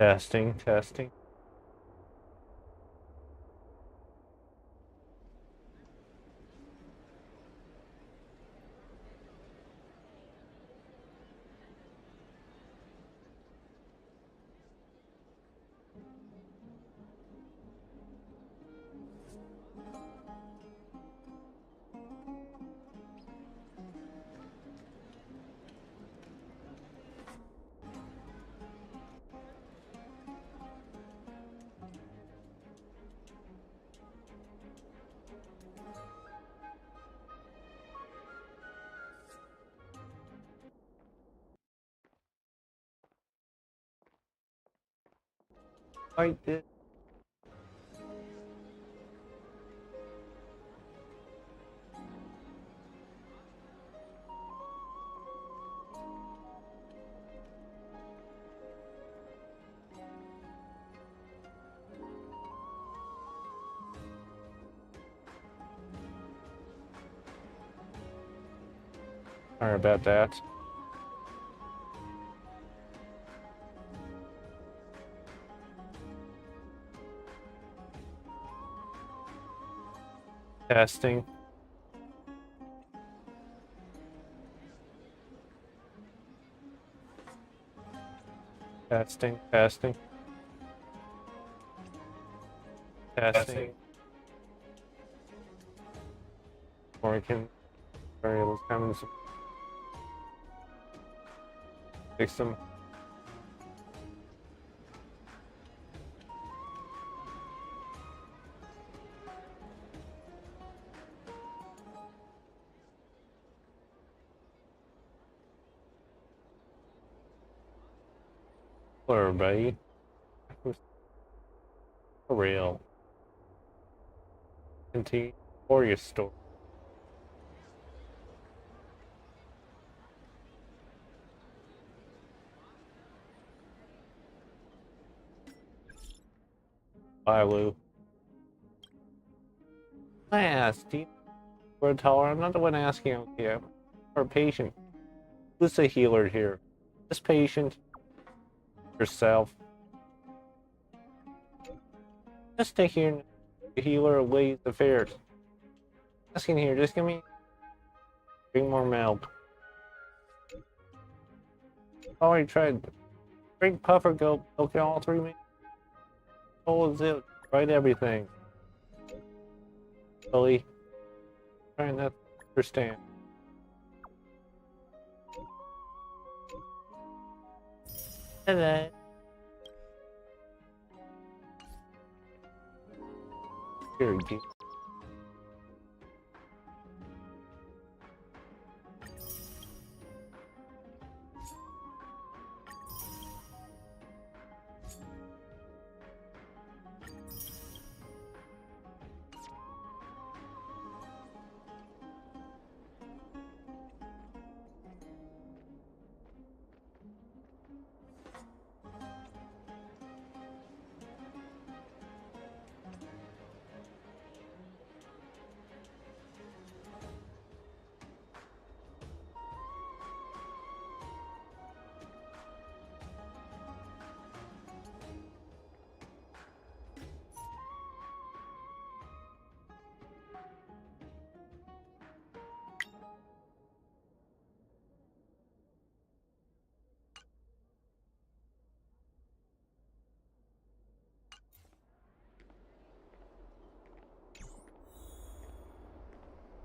Testing, testing. I did. Sorry about that. Testing. Testing, testing. Testing. Or I can variables having some fix them. Hello everybody. For real. Continue Amphoreus story. Bye, Lou. I asked you for a teller. I'm not the one asking, okay, I'm our patient. Who's the healer here? This patient? Yourself? Just stay here and the healer lays the affairs. Asking here, just give me bring more milk. Already tried. Drink puffer go milk in all 3 minutes. Oh, is it? Write everything. Billy. Trying not to understand. Hello. Here, you.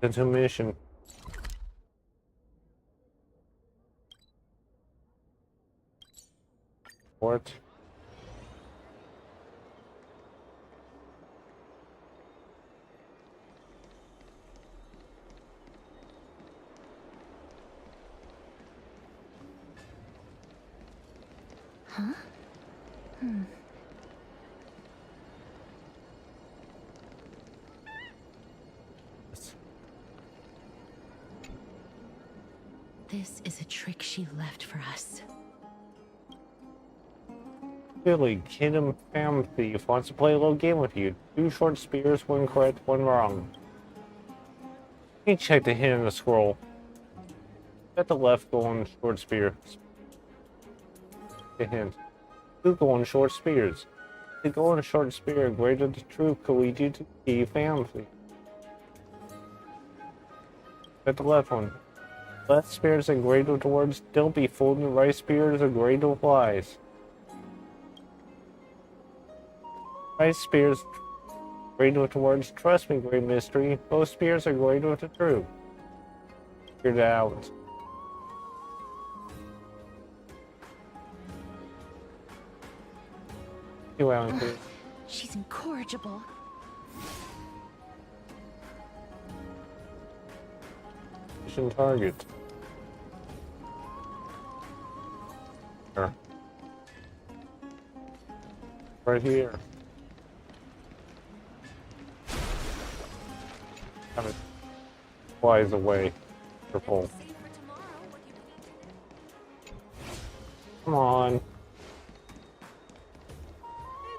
Intermission. What? Huh? This is a trick she left for us. Billy, Kingdom Fam Thief wants to play a little game with you. 2 short spears, 1 correct, 1 wrong. Let me check the hint in the scroll. At the left, go on short spear. The hint. Google and short spears. The goal and short spear greater the truth could lead you to key family. At the left one. Left spears and greater towards don't be fooled, and right spears are greater wise. Right spears greater towards trust me, great mystery. Both spears are greater to truth. Figured it out. She's incorrigible. Mission target. Here. Right here. Kind of flies away. Careful. Come on.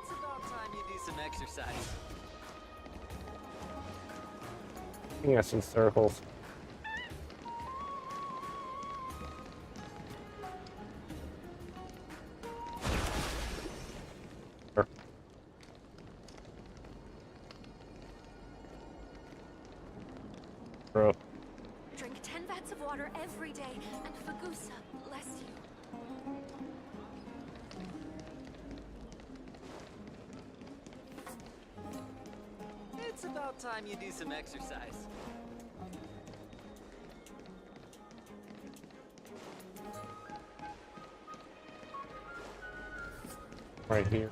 It's about time you do some exercise. Yes, in circles. Sure. Bro. Drink 10 vats of water every day, and Fagusa bless you. It's about time you do some exercise. Right here.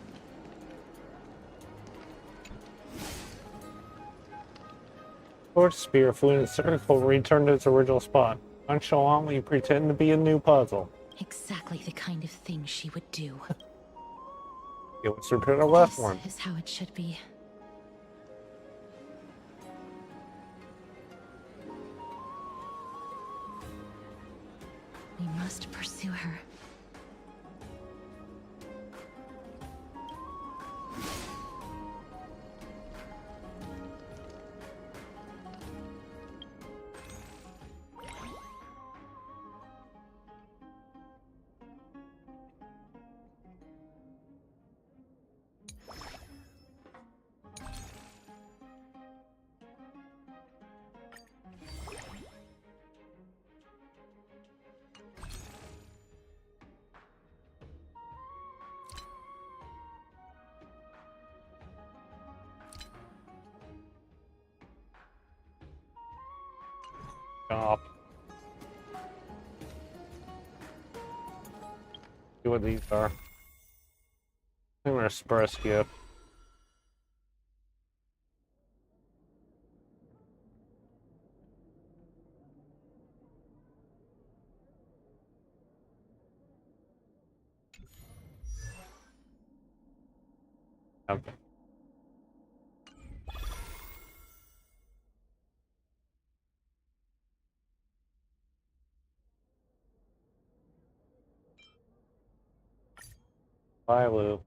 Short spear flew in a circle, returned to its original spot. Nonchalantly pretend to be a new puzzle. Exactly the kind of thing she would do. Let's repair the left This one. is how it should be. We must pursue her. Stop. See what these are. I think they're express gift. Okay. Bye, Lou.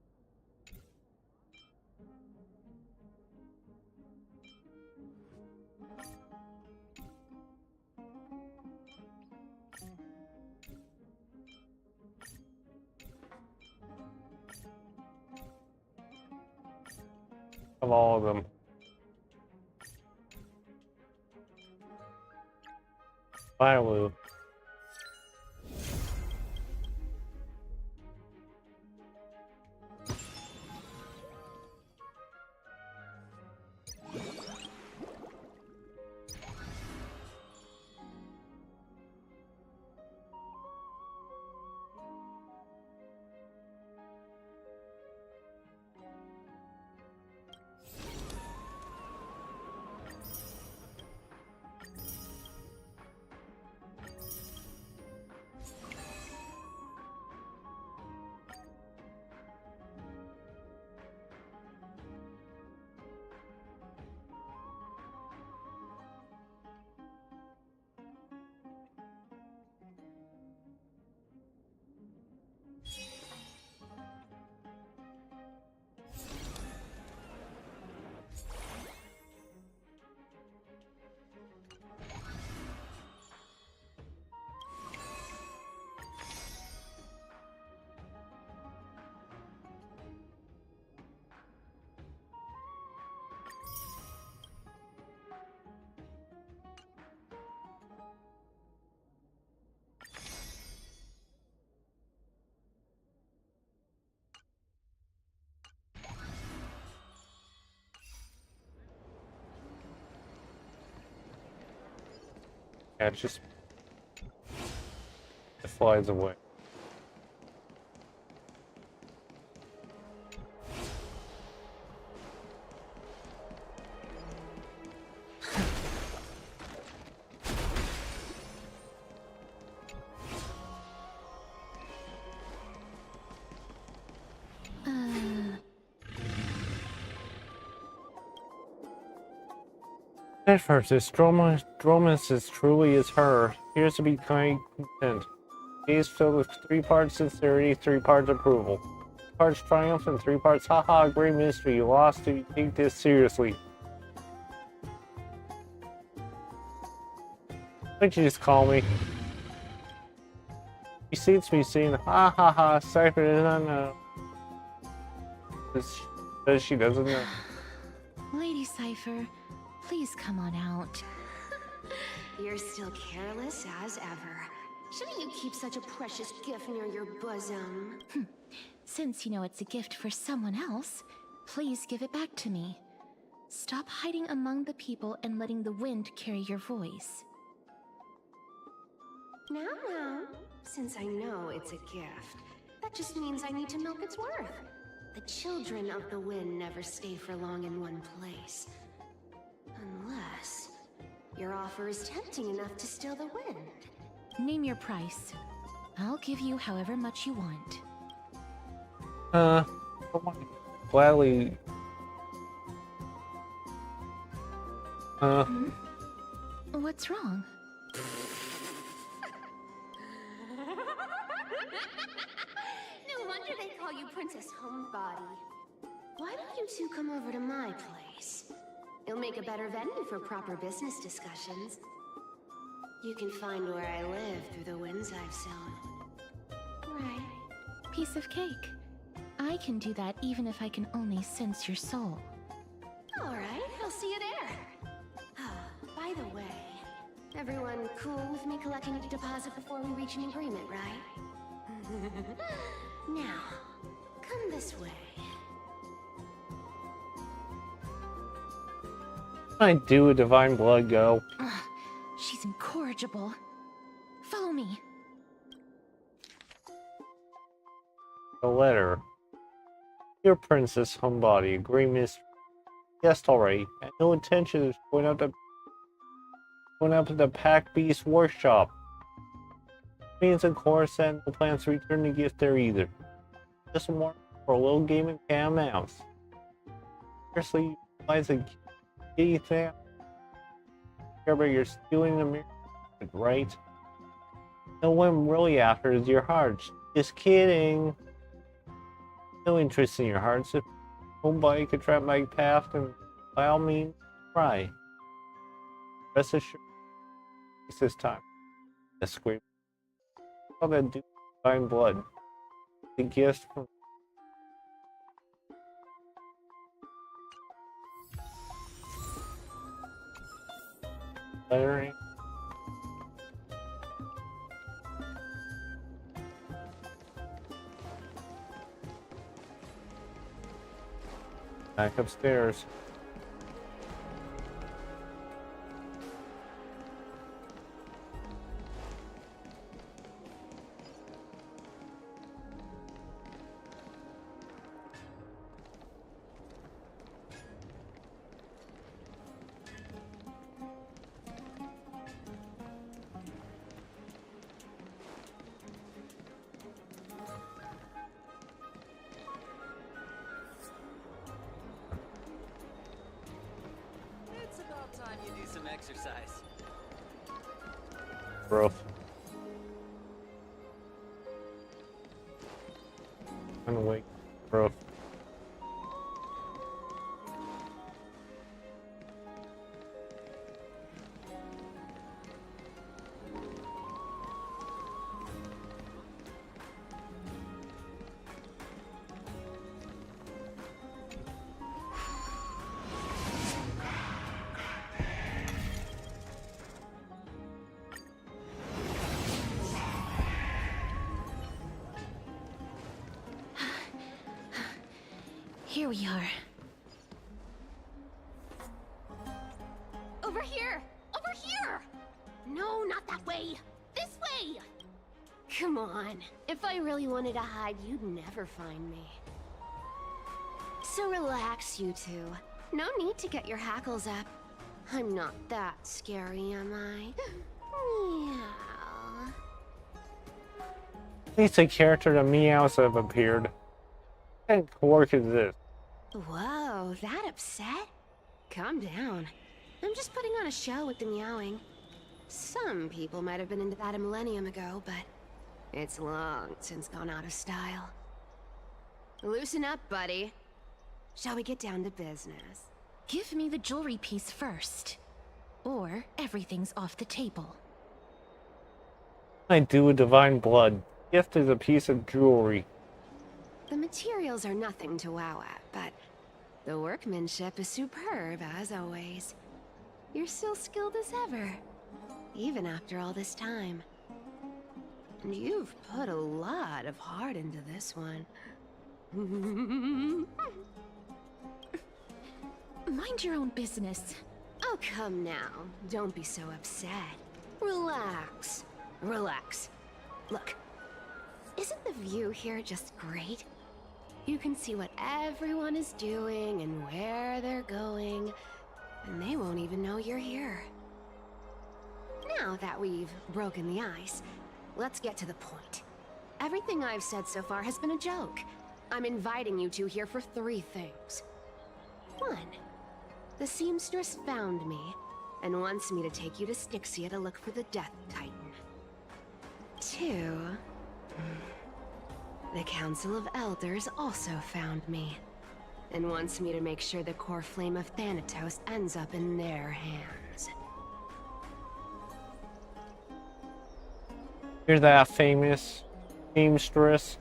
Of all of them. Bye, Lou. Yeah, it flies away. At first, this Dromus is truly is her. Here's to be kind content. Gaze filled with 3 parts sincerity, 3 parts approval. 3 parts triumph, and 3 parts haha, great mystery. You lost. Do you take this seriously? Why'd you just call me? She seats me saying, ha ha ha, Cypher does not know. Says she doesn't know. Lady Cypher, please come on out. You're still careless as ever. Shouldn't you keep such a precious gift near your bosom? Since you know it's a gift for someone else, please give it back to me. Stop hiding among the people and letting the wind carry your voice. Now, since I know it's a gift, that just means I need to milk its worth. The children of the wind never stay for long in one place. Unless your offer is tempting enough to steal the wind. Name your price. I'll give you however much you want. Gladly. What's wrong? No wonder they call you Princess Homebody. Why don't you two come over to my place? It'll make a better venue for proper business discussions. You can find where I live through the winds I've sown. Right. Piece of cake. I can do that even if I can only sense your soul. Alright, I'll see you there. By the way, everyone cool with me collecting a deposit before we reach an agreement, right? Now, come this way. I do a divine blood go. She's incorrigible. Follow me. A letter. Dear Princess Homebody, agree miss. Yes, alright. And no intention of going up to the Pack Beast workshop. Means of course, and no plans to return the gift there either. Just more for a little game of cat and mouse. Seriously, lies a kitty thing. Care about you're stealing the mirror, right? No one really after is your heart. Just kidding. No interest in your hearts. If nobody could trap my path, then by all means, try. Rest assured, it's this time. The scream. All that do divine blood. The gift from lettering. Back upstairs. It's about time you do some exercise. Bro. I'm awake, bro. Here we are. Over here! Over here! No, not Come on. If I really wanted to hide, you'd never find me. So relax, you two. No need to get your hackles up. I'm not that scary, am I? Meow. At least a character the meows have appeared. What kind of quirk is this? Whoa, that upset? Calm down. I'm just putting on a show with the meowing. Some people might have been into that a millennium ago, but it's long since gone out of style. Loosen up, buddy. Shall we get down to business? Give me the jewelry piece first. Or everything's off the table. I do with divine blood. Gift is a piece of jewelry. The materials are nothing to wow at, but the workmanship is superb, as always. You're still skilled as ever, even after all this time. And you've put a lot of heart into this one. Mind your own business. Oh, come now. Don't be so upset. Relax. Relax. Look, isn't the view here just great? You can see what everyone is doing and where they're going, and they won't even know you're here. Now that we've broken the ice, let's get to the point. Everything I've said so far has been a joke. I'm inviting you two here for 3 things. 1. The seamstress found me and wants me to take you to Styxia to look for the Death Titan. 2. The Council of Elders also found me and wants me to make sure the core flame of Thanatos ends up in their hands. You're that famous seamstress.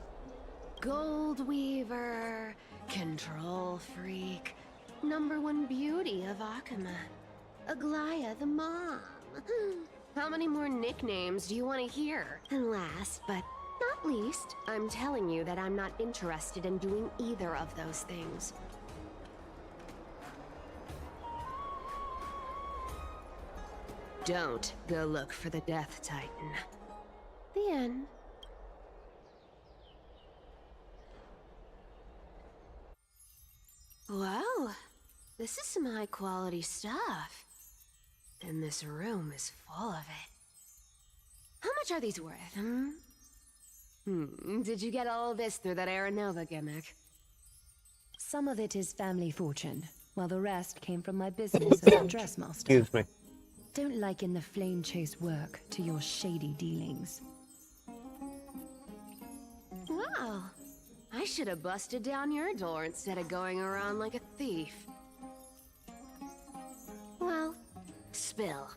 Gold Weaver, control freak, #1 beauty of Akama, Aglaya the mom. How many more nicknames do you want to hear? And last but not least, I'm telling you that I'm not interested in doing either of those things. Don't go look for the Death Titan. The end. Wow, this is some high-quality stuff. And this room is full of it. How much are these worth, Did you get all this through that Aranova gimmick? Some of it is family fortune, while the rest came from my business as a dressmaster. Excuse me. Don't liken the flame chase work to your shady dealings. Wow, I should have busted down your door instead of going around like a thief. Well, spill.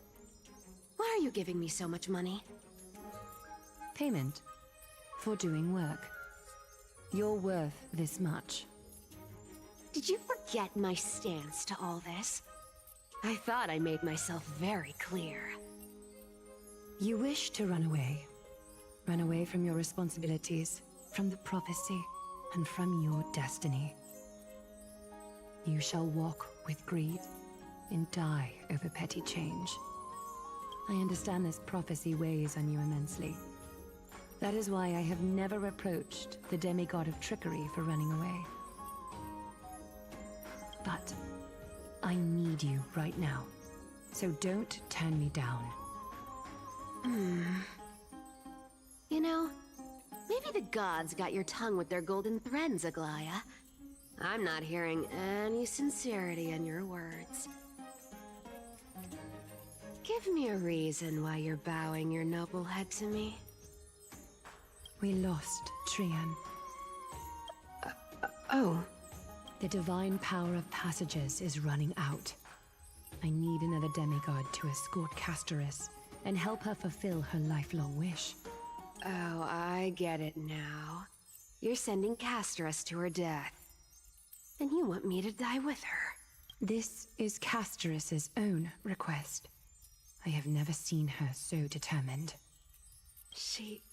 Why are you giving me so much money? Payment for doing work. You're worth this much. Did you forget my stance to all this? I thought I made myself very clear. You wish to run away. Run away from your responsibilities, from the prophecy, and from your destiny. You shall walk with greed and die over petty change. I understand this prophecy weighs on you immensely. That is why I have never reproached the demigod of trickery for running away. But I need you right now, so don't turn me down. You know, maybe the gods got your tongue with their golden threads, Aglaya. I'm not hearing any sincerity in your words. Give me a reason why you're bowing your noble head to me. We lost Trian. Oh. The divine power of passages is running out. I need another demigod to escort Castorus and help her fulfill her lifelong wish. Oh, I get it now. You're sending Castorus to her death. And you want me to die with her. This is Castorus's own request. I have never seen her so determined. She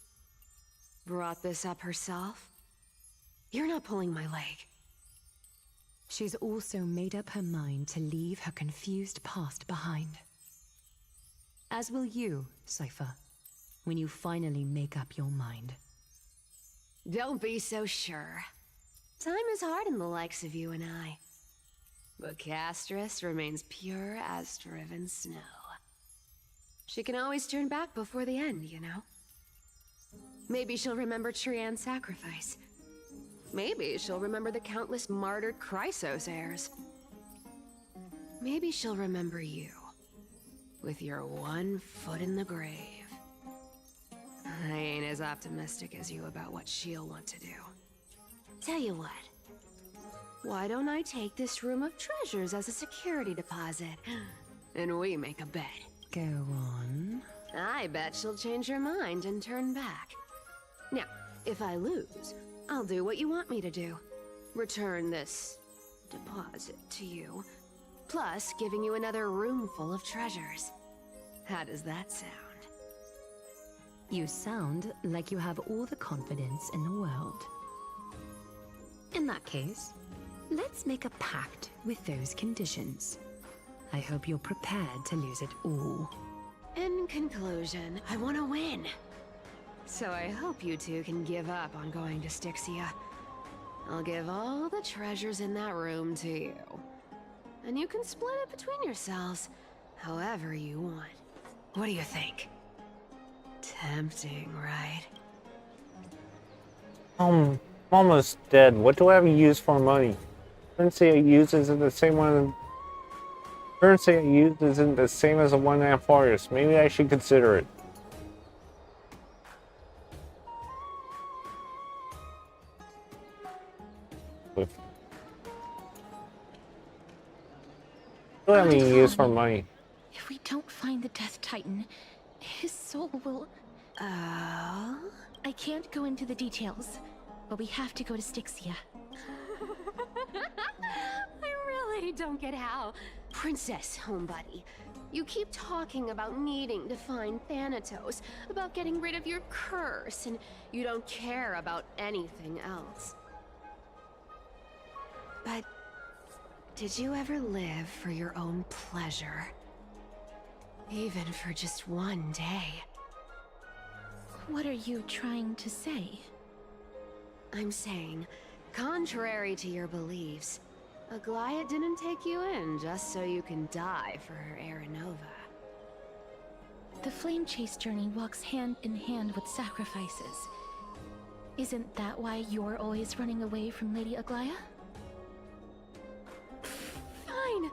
brought this up herself? You're not pulling my leg. She's also made up her mind to leave her confused past behind. As will you, Cypher. when you finally make up your mind. Don't be so sure. Time is hard in the likes of you and I. But Castris remains pure as driven snow. She can always turn back before the end, you know? Maybe she'll remember Trian's sacrifice. Maybe she'll remember the countless martyred Chrysos heirs. Maybe she'll remember you, with your one foot in the grave. I ain't as optimistic as you about what she'll want to do. Tell you what, why don't I take this room of treasures as a security deposit, and we make a bet? Go on. I bet she'll change her mind and turn back. Now, if I lose, I'll do what you want me to do. Return this deposit to you, plus giving you another room full of treasures. How does that sound? You sound like you have all the confidence in the world. In that case, let's make a pact with those conditions. I hope you're prepared to lose it all. In conclusion, I want to win. So I hope you two can give up on going to Styxia. I'll give all the treasures in that room to you. And you can split it between yourselves, however you want. What do you think? Tempting, right? I'm almost dead. What do I have to use for money? Currency I use isn't the same one. Currency I use isn't the same as the one in Amphoreus. Maybe I should consider it. What do I have to use for money? If we don't find the Death Titan, his soul will... Oh? I can't go into the details, but we have to go to Styxia. I really don't get how. Princess, homebuddy, you keep talking about needing to find Thanatos, about getting rid of your curse, and you don't care about anything else. But did you ever live for your own pleasure? Even for just one day? What are you trying to say? I'm saying, contrary to your beliefs, Aglaia didn't take you in just so you can die for her Aranova. The flame chase journey walks hand in hand with sacrifices. Isn't that why you're always running away from Lady Aglaia? Fine.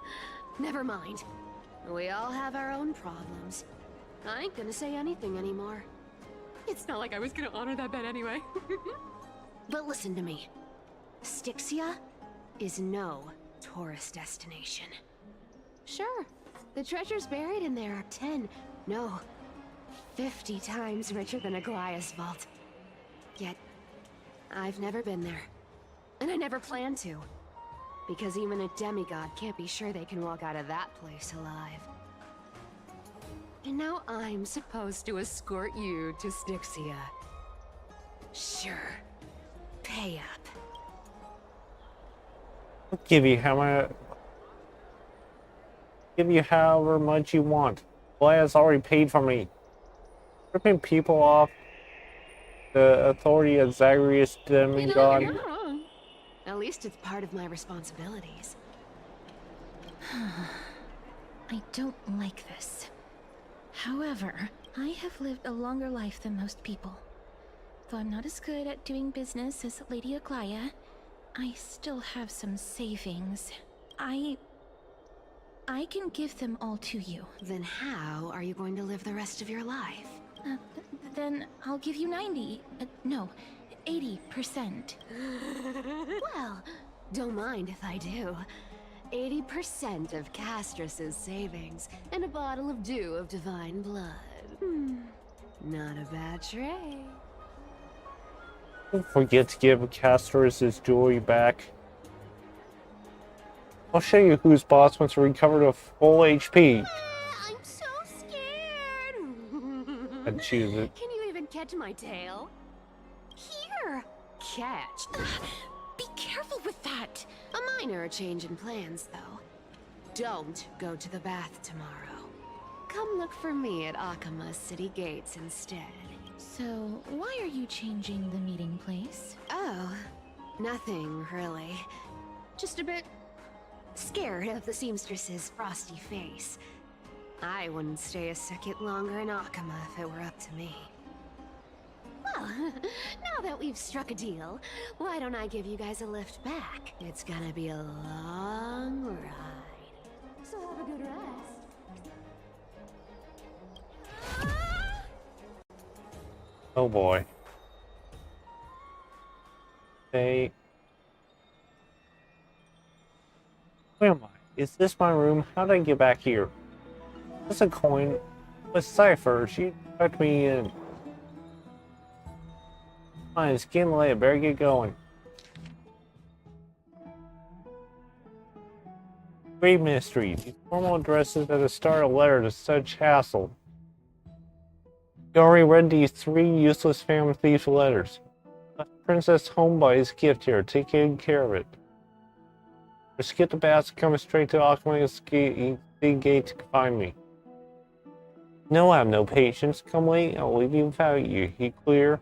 Never mind. We all have our own problems. I ain't gonna say anything anymore. It's not like I was gonna honor that bet anyway. But listen to me. Styxia is no tourist destination. Sure, the treasures buried in there are 10, no, 50 times richer than Aglaia's vault. Yet, I've never been there. And I never plan to. Because even a demigod can't be sure they can walk out of that place alive. And now I'm supposed to escort you to Styxia. Sure. Pay up. I'll give you however much you want. Aglaia's already paid for me. Ripping people off the authority of Zagreus demigod. You're not wrong. At least it's part of my responsibilities. I don't like this. However, I have lived a longer life than most people. Though I'm not as good at doing business as Lady Aglaia, I still have some savings. I can give them all to you. Then how are you going to live the rest of your life? Then I'll give you 90. No, 80%. Well, don't mind if I do. 80% of Castris's savings and a bottle of dew of divine blood. Not a bad trade. Don't forget to give Castris his jewelry back. I'll show you who's boss once we recover to full HP. I'm so scared. And choose it. Can you even catch my tail? Here. Catch. Be careful with that! A minor change in plans, though. Don't go to the bath tomorrow. Come look for me at Akama's city gates instead. So, why are you changing the meeting place? Oh, nothing really. Just a bit scared of the seamstress's frosty face. I wouldn't stay a second longer in Akama if it were up to me. Well, now that we've struck a deal, why don't I give you guys a lift back? It's gonna be a long ride. So have a good rest. Oh boy. Hey. Where am I? Is this my room? How did I get back here? Is this a coin? With Cypher, she tucked me in. Fine, it's getting late. I better get going. Great mystery. These formal addresses at the start of a letter to such hassle. You already read these 3 useless family thieves' letters. Princess Homebody's gift here. Take good care of it. Just get the basket coming straight to Akama's gate to find me. No, I have no patience. Come late, I'll leave you without you. You clear?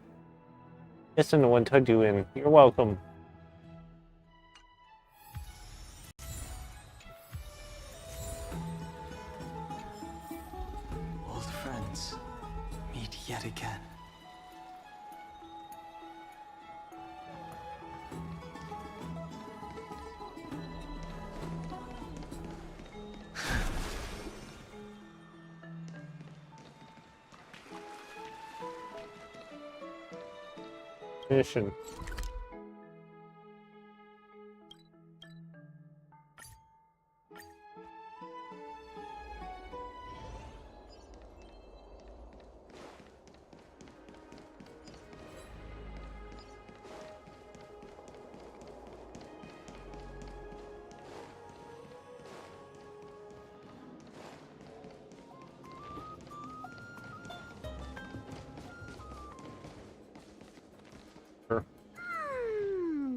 Listen to one tucked you in. You're welcome. Old friends, meet yet again. Mission.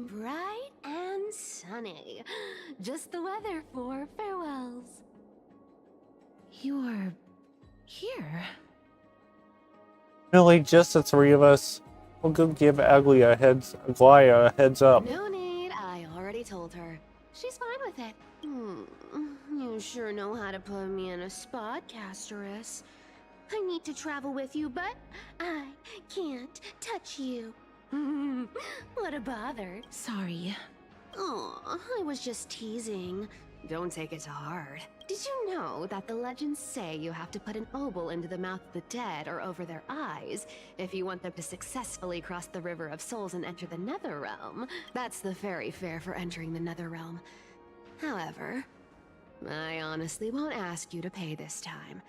Bright and sunny. Just the weather for farewells. You're here. Really, just the 3 of us? We'll go give Aglia a heads up. No need, I already told her. She's fine with it. You sure know how to put me in a spot, Casterus. I need to travel with you, but I can't touch you. What a bother. Sorry. Oh, I was just teasing. Don't take it to heart. Did you know that the legends say you have to put an obol into the mouth of the dead or over their eyes if you want them to successfully cross the River of Souls and enter the Netherrealm? That's the fairy fare for entering the Netherrealm. However, I honestly won't ask you to pay this time.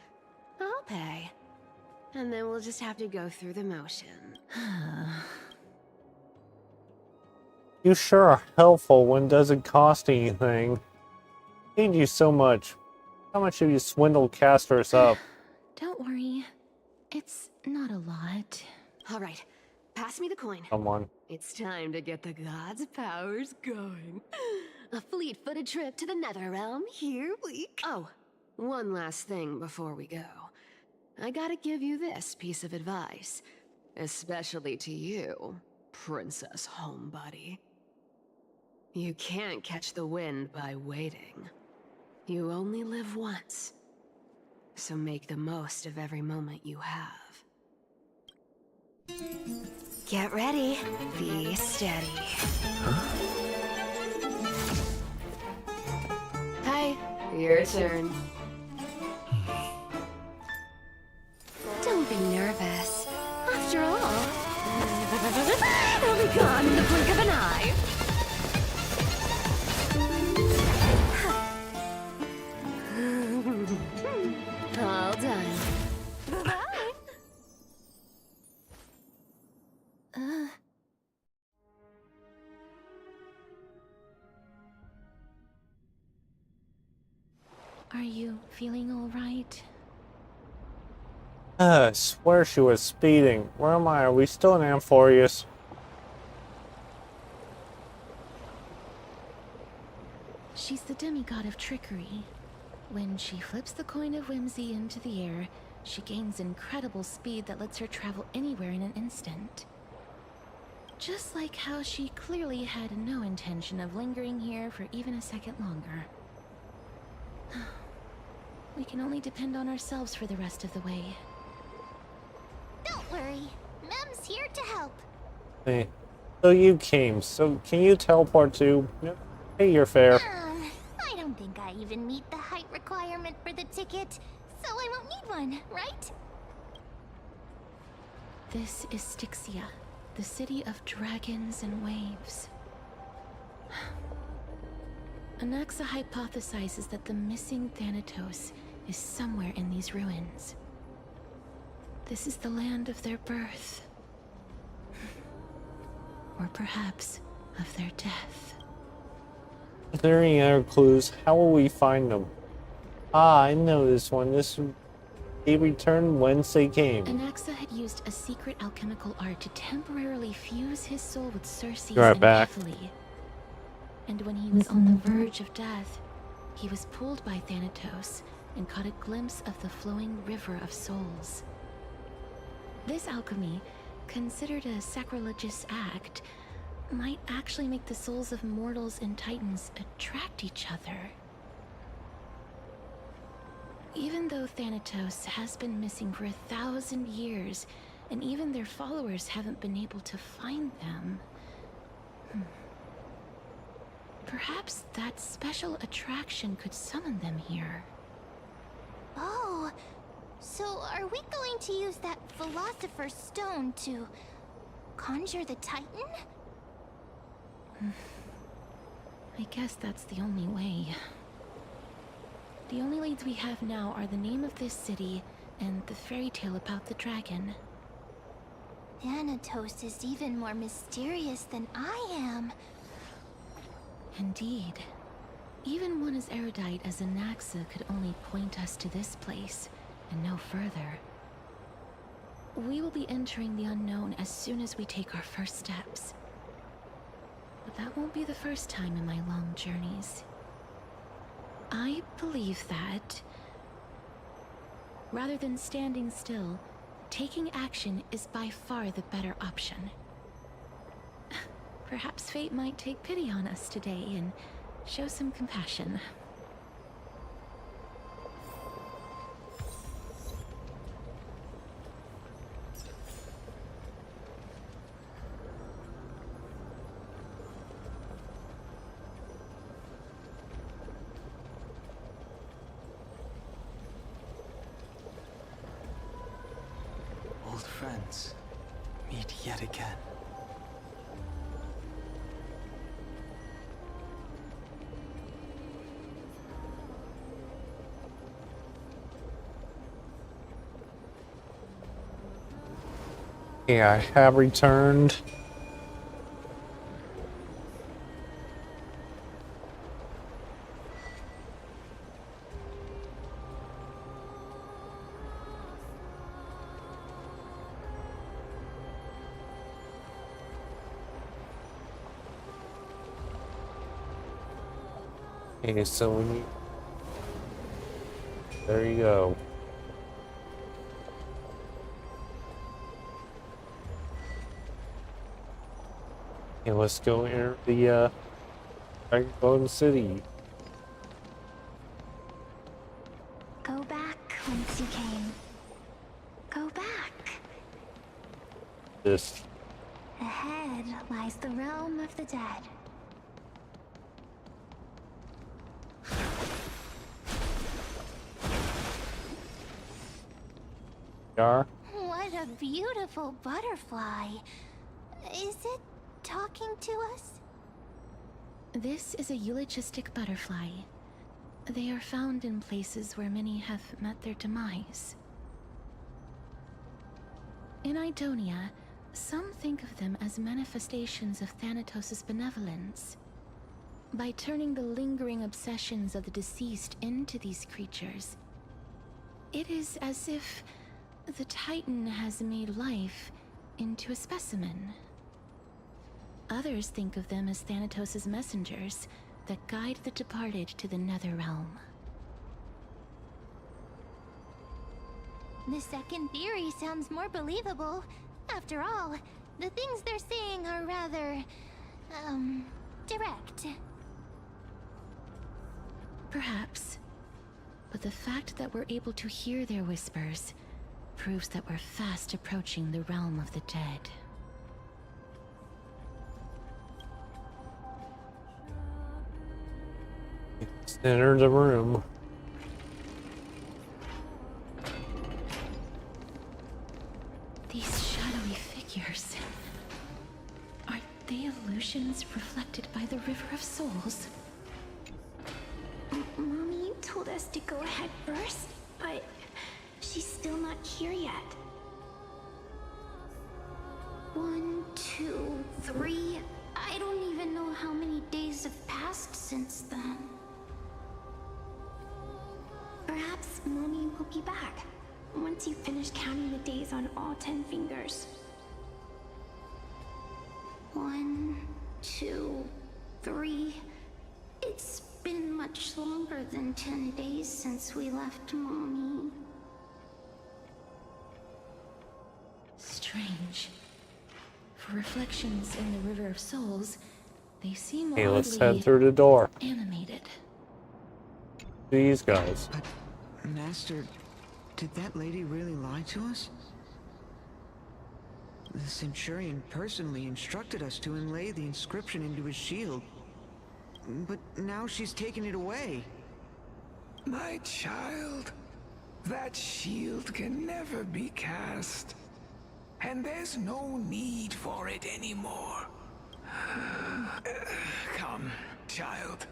I'll pay. And then we'll just have to go through the motion. You sure are helpful when it doesn't cost anything. Thank you so much. How much have you swindled Casterus up? Don't worry. It's not a lot. All right, pass me the coin. Come on. It's time to get the gods' powers going. A fleet-footed trip to the Netherrealm, here we go. Oh, one last thing before we go. I gotta give you this piece of advice. Especially to you, Princess Homebody. You can't catch the wind by waiting. You only live once. So make the most of every moment you have. Get ready. Be steady. Hi, your turn. Don't be nervous. After all, it'll be gone in the blink of an eye. All done. Bye-bye. Are you feeling all right? I swear she was speeding. Where am I? Are we still in Amphoreus? She's the demigod of trickery. When she flips the coin of whimsy into the air, She gains incredible speed that lets her travel anywhere in an instant. Just like how she clearly had no intention of lingering here for even a second longer. We can only depend on ourselves for the rest of the way. Don't worry. Mem's here to help. Hey, so you came, so can you teleport too? Yep. Hey, you're fair. I don't think I even meet the height requirement for the ticket, so I won't need one, right? This is Styxia, the city of dragons and waves. Anaxa hypothesizes that the missing Thanatos is somewhere in these ruins. This is the land of their birth. Or perhaps of their death. Are there any other clues? How will we find them? Ah, I know this one. They returned whence they came. Anaxa had used a secret alchemical art to temporarily fuse his soul with Circe's Right and back. Kefali. And when he was on the verge of death, he was pulled by Thanatos and caught a glimpse of the flowing river of souls. This alchemy, considered a sacrilegious act, might actually make the souls of mortals and titans attract each other. Even though Thanatos has been missing for 1,000 years, and even their followers haven't been able to find them, perhaps that special attraction could summon them here. Oh, so are we going to use that Philosopher's Stone to conjure the Titan? I guess that's the only way. The only leads we have now are the name of this city and the fairy tale about the dragon. Thanatos is even more mysterious than I am. Indeed. Even one as erudite as Anaxa could only point us to this place, and no further. We will be entering the unknown as soon as we take our first steps. But that won't be the first time in my long journeys. I believe that, rather than standing still, taking action is by far the better option. Perhaps fate might take pity on us today and show some compassion. Old friends, meet yet again. Yeah, I have returned. Okay, so we need... There you go. Okay, let's go enter the Dragon City. Go back whence you came. Go back. This. Ahead lies the realm of the dead. Are. What a beautiful butterfly. Is it talking to us? This is a eulogistic butterfly. They are found in places where many have met their demise. In Idonia, some think of them as manifestations of Thanatos' benevolence. By turning the lingering obsessions of the deceased into these creatures, it is as if the Titan has made life into a specimen. Others think of them as Thanatos' messengers that guide the departed to the Nether Realm. The second theory sounds more believable. After all, the things they're saying are rather, direct. Perhaps. But the fact that we're able to hear their whispers proves that we're fast approaching the realm of the dead. Let's enter the room. These shadowy figures. Are they illusions reflected by the River of Souls? Mommy told us to go ahead first, but she's still not here yet. 1, 2, 3. I don't even know how many days have passed since then. Perhaps Mommy will be back once you finish counting the days on all 10 fingers. 1, 2, 3. It's been much longer than 10 days since we left Mommy. Strange. For reflections in the River of Souls, they seem Hey, let's oddly head through the door. animated. These guys. But, Master, did that lady really lie to us? The Centurion personally instructed us to inlay the inscription into his shield. But now she's taken it away. My child, that shield can never be cast. And there's no need for it anymore. Come, child.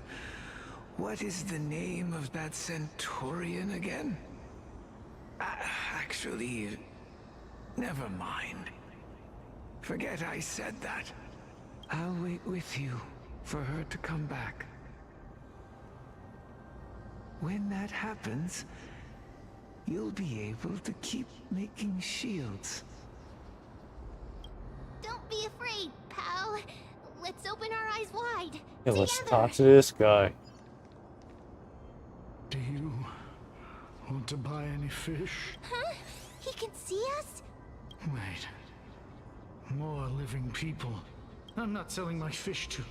What is the name of that Centurion again? Actually, never mind. Forget I said that. I'll wait with you for her to come back. When that happens, you'll be able to keep making shields. Don't be afraid, pal. Let's open our eyes wide. Yeah, let's Together. talk to this guy. Do you want to buy any fish? Huh? He can see us? Wait. More living people. I'm not selling my fish to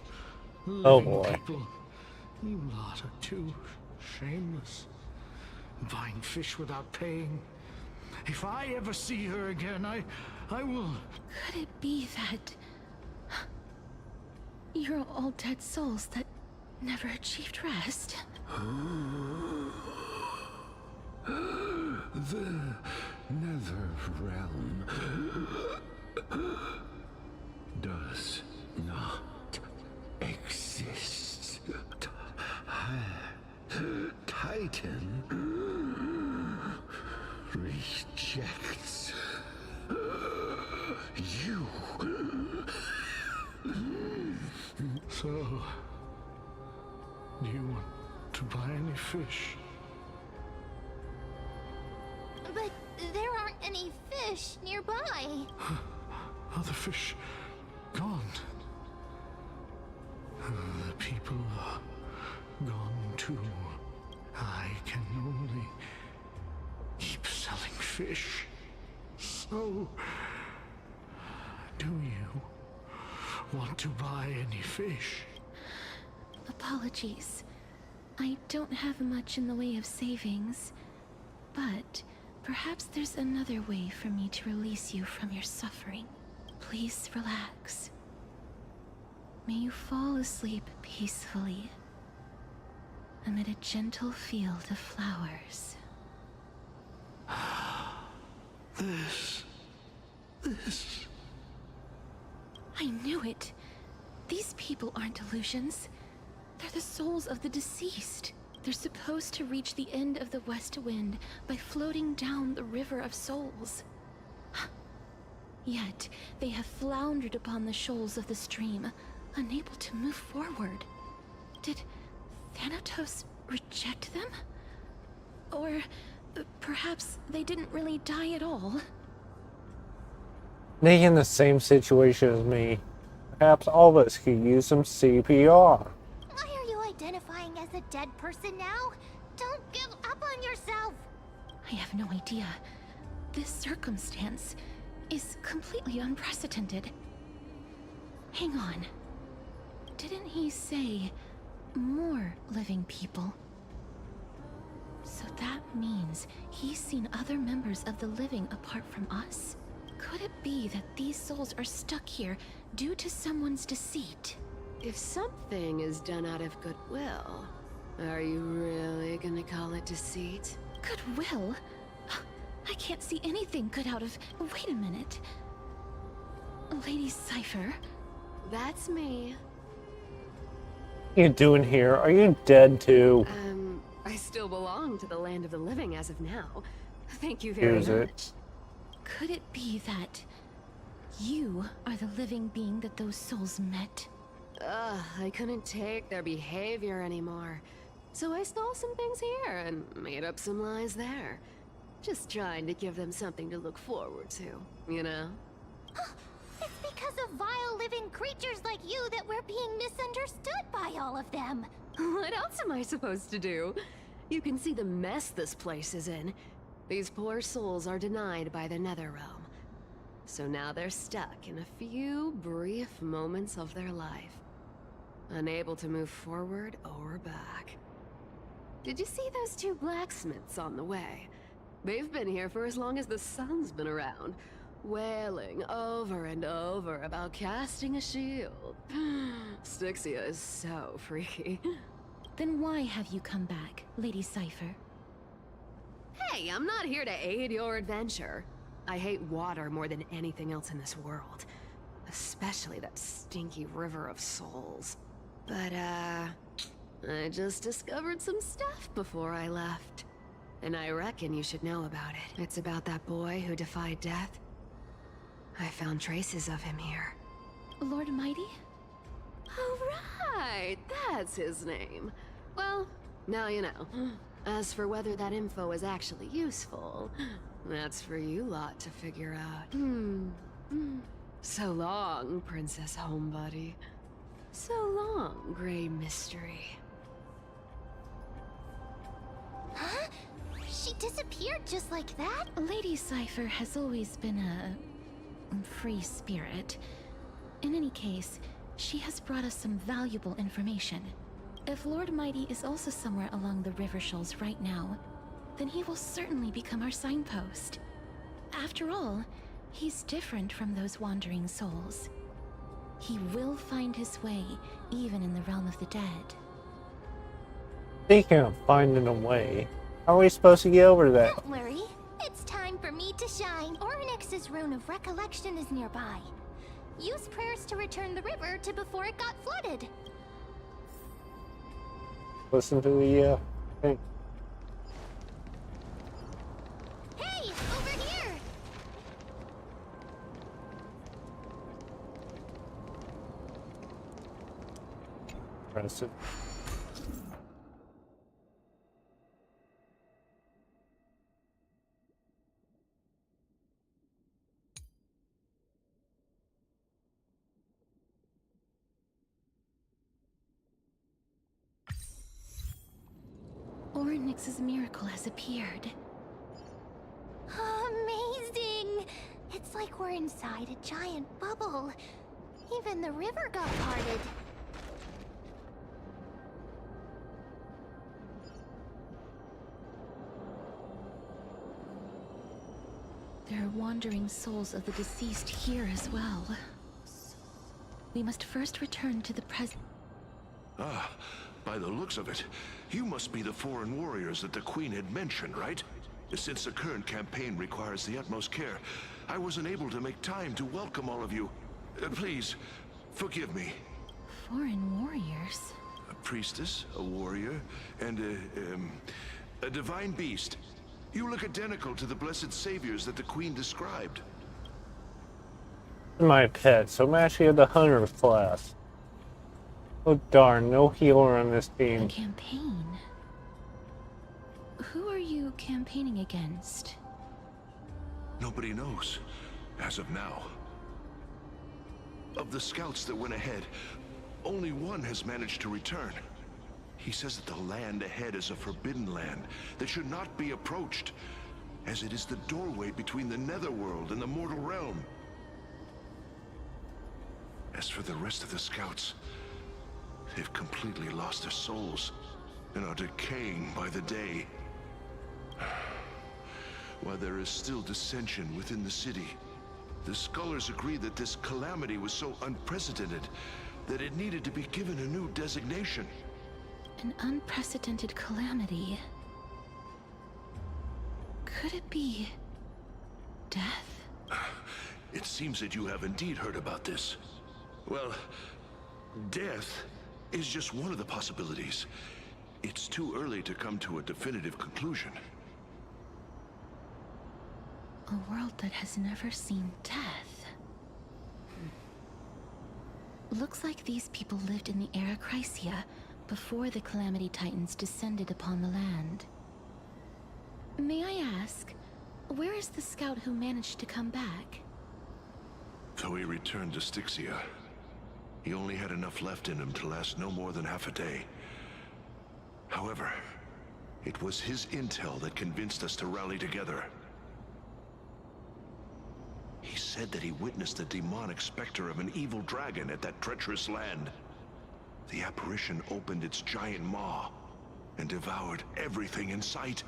living Oh, boy. people. You lot are too shameless. Buying fish without paying. If I ever see her again, I will... Could it be that you're all dead souls that never achieved rest? The nether realm does not exist. Titan rejects you. So, do you want to buy any fish? But there aren't any fish nearby. Other fish gone. The people are gone too. I can only keep selling fish. So, do you want to buy any fish? Apologies. I don't have much in the way of savings, but perhaps there's another way for me to release you from your suffering. Please relax. May you fall asleep peacefully amid a gentle field of flowers. This. I knew it. These people aren't illusions. They're the souls of the deceased. They're supposed to reach the end of the West Wind by floating down the River of Souls. Yet, they have floundered upon the shoals of the stream, unable to move forward. Did Thanatos reject them? Or perhaps they didn't really die at all? They in the same situation as me. Perhaps all of us could use some CPR. Why are you identifying as a dead person now? Don't give up on yourself. I have no idea. This circumstance is completely unprecedented. Hang on. Didn't he say more living people? So that means he's seen other members of the living apart from us? Could it be that these souls are stuck here due to someone's deceit? If something is done out of goodwill, are you really gonna call it deceit? Goodwill? I can't see anything good out of... Wait a minute. Lady Cypher? That's me. What are you doing here? Are you dead too? I still belong to the land of the living as of now. Thank you very Here's much. it. Could it be that you are the living being that those souls met? Ugh, I couldn't take their behavior anymore. So I stole some things here and made up some lies there. Just trying to give them something to look forward to, you know? It's because of vile living creatures like you that we're being misunderstood by all of them. What else am I supposed to do? You can see the mess this place is in. These poor souls are denied by the Netherrealm. So now they're stuck in a few brief moments of their life. Unable to move forward or back. Did you see those two blacksmiths on the way? They've been here for as long as the sun's been around, wailing over and over about casting a shield. Styxia is so freaky. Then why have you come back, Lady Cypher? Hey, I'm not here to aid your adventure. I hate water more than anything else in this world. Especially that stinky river of souls. But, I just discovered some stuff before I left. And I reckon you should know about it. It's about that boy who defied death. I found traces of him here. Lord Mighty? Oh, right! That's his name. Well, now you know. As for whether that info is actually useful, that's for you lot to figure out. So long, Princess Homebody. So long, Grey Mystery. Huh? She disappeared just like that? Lady Cypher has always been a free spirit. In any case, she has brought us some valuable information. If Lord Mighty is also somewhere along the river shoals right now, then he will certainly become our signpost. After all, he's different from those wandering souls. He will find his way, even in the realm of the dead. Speaking of finding a way, how are we supposed to get over that? Don't worry. It's time for me to shine. Ornyx's rune of recollection is nearby. Use prayers to return the river to before it got flooded. Listen to the thing. Hey, over here! Press it. Ornyx's miracle has appeared. Amazing! It's like we're inside a giant bubble. Even the river got parted. There are wandering souls of the deceased here as well. We must first return to the present. Ah, by the looks of it, you must be the foreign warriors that the Queen had mentioned, right? Since the current campaign requires the utmost care, I wasn't able to make time to welcome all of you. Please, forgive me. Foreign warriors? A priestess, a warrior, and a divine beast. You look identical to the blessed saviors that the Queen described. My pet, so I'm actually at the hunter class. Oh darn, no healer on this A team. campaign? Who are you campaigning against? Nobody knows, as of now. Of the scouts that went ahead, only one has managed to return. He says that the land ahead is a forbidden land that should not be approached. as it is the doorway between the netherworld and the mortal realm. As for the rest of the scouts, they've completely lost their souls and are decaying by the day. While there is still dissension within the city, the scholars agree that this calamity was so unprecedented that it needed to be given a new designation. An unprecedented calamity. Could it be death? It seems that you have indeed heard about this. Well, death is just one of the possibilities. It's too early to come to a definitive conclusion. A world that has never seen death. Looks like these people lived in the era Chrysia before the Calamity Titans descended upon the land. May I ask, where is the scout who managed to come back? So he returned to Styxia. He only had enough left in him to last no more than half a day. However, it was his intel that convinced us to rally together. He said that he witnessed the demonic specter of an evil dragon at that treacherous land. The apparition opened its giant maw and devoured everything in sight,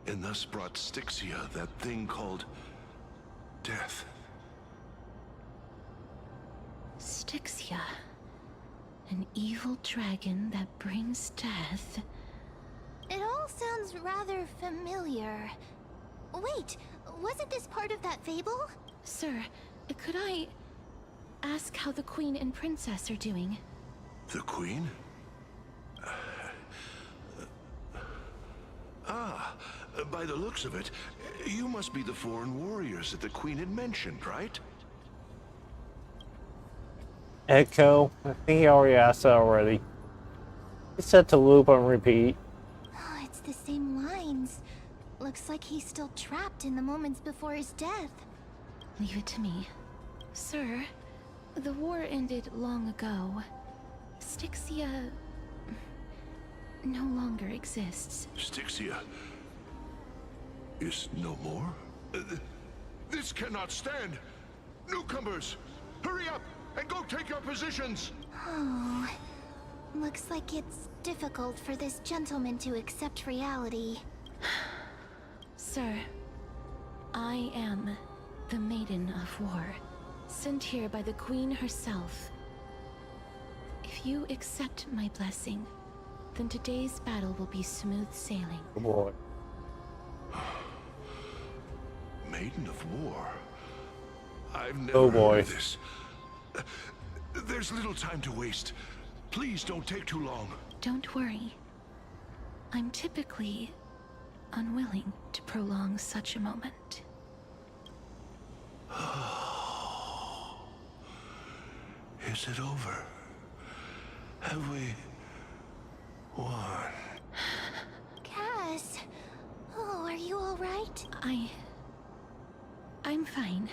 and thus brought Styxia that thing called death. Styxia. An evil dragon that brings death. It all sounds rather familiar. Wait, wasn't this part of that fable? Sir, could I ask how the Queen and Princess are doing? The Queen? By the looks of it, you must be the foreign warriors that the Queen had mentioned, right? Echo, I think he already asked that already. It's set to loop on repeat. Oh, it's the same lines. Looks like he's still trapped in the moments before his death. Leave it to me. Sir, the war ended long ago. Styxia no longer exists. Styxia is no more? This cannot stand! Newcomers, hurry up and go take your positions! Oh, looks like it's difficult for this gentleman to accept reality. Sir, I am the Maiden of War, sent here by the Queen herself. If you accept my blessing, then today's battle will be smooth sailing. Oh boy. Maiden of War? I've never Oh boy. heard of this. There's little time to waste. Please don't take too long. Don't worry. I'm typically unwilling to prolong such a moment. Is it over? Have we won? Cass, oh, are you all right? I'm fine.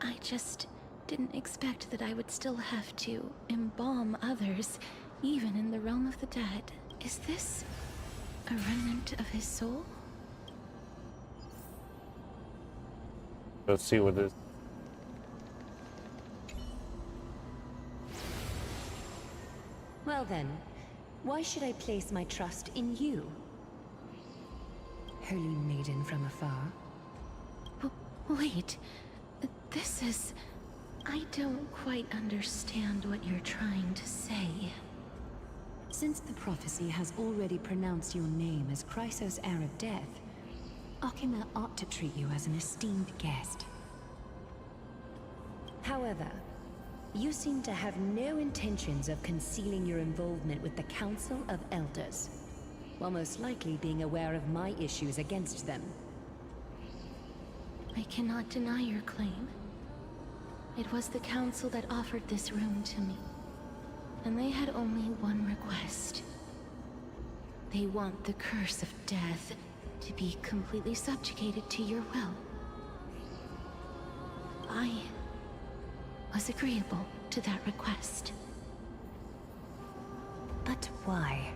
I just didn't expect that I would still have to embalm others, even in the realm of the dead. Is this a remnant of his soul? Let's see what this. Well then, why should I place my trust in you? Holy maiden from afar. Wait, this is... I don't quite understand what you're trying to say. Since the prophecy has already pronounced your name as Chrysos' heir of death, Okima ought to treat you as an esteemed guest. However, you seem to have no intentions of concealing your involvement with the Council of Elders, while most likely being aware of my issues against them. I cannot deny your claim. It was the Council that offered this room to me, and they had only one request. They want the curse of death to be completely subjugated to your will. I was agreeable to that request. But why?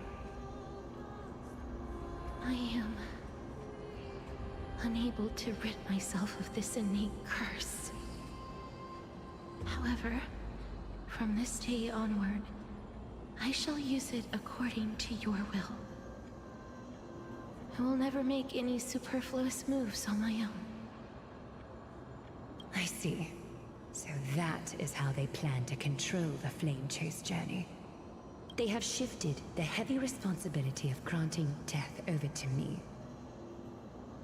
I am unable to rid myself of this innate curse. However, from this day onward, I shall use it according to your will. I will never make any superfluous moves on my own. I see. So that is how they plan to control the Flame Chase journey. They have shifted the heavy responsibility of granting death over to me.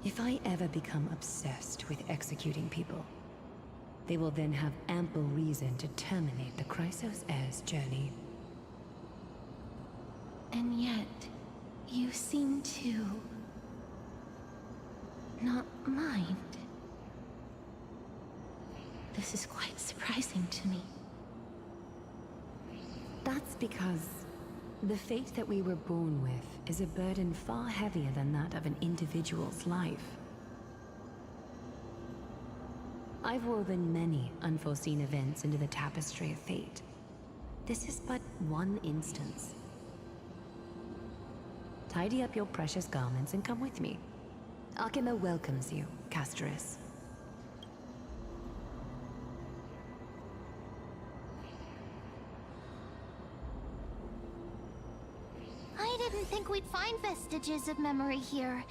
If I ever become obsessed with executing people, they will then have ample reason to terminate the Chrysos Heir's journey. And yet, you seem to not mind. This is quite surprising to me. That's because the fate that we were born with is a burden far heavier than that of an individual's life. I've woven many unforeseen events into the tapestry of fate. This is but one instance. Tidy up your precious garments and come with me. Akima welcomes you, Casterus. I didn't think we'd find vestiges of memory here.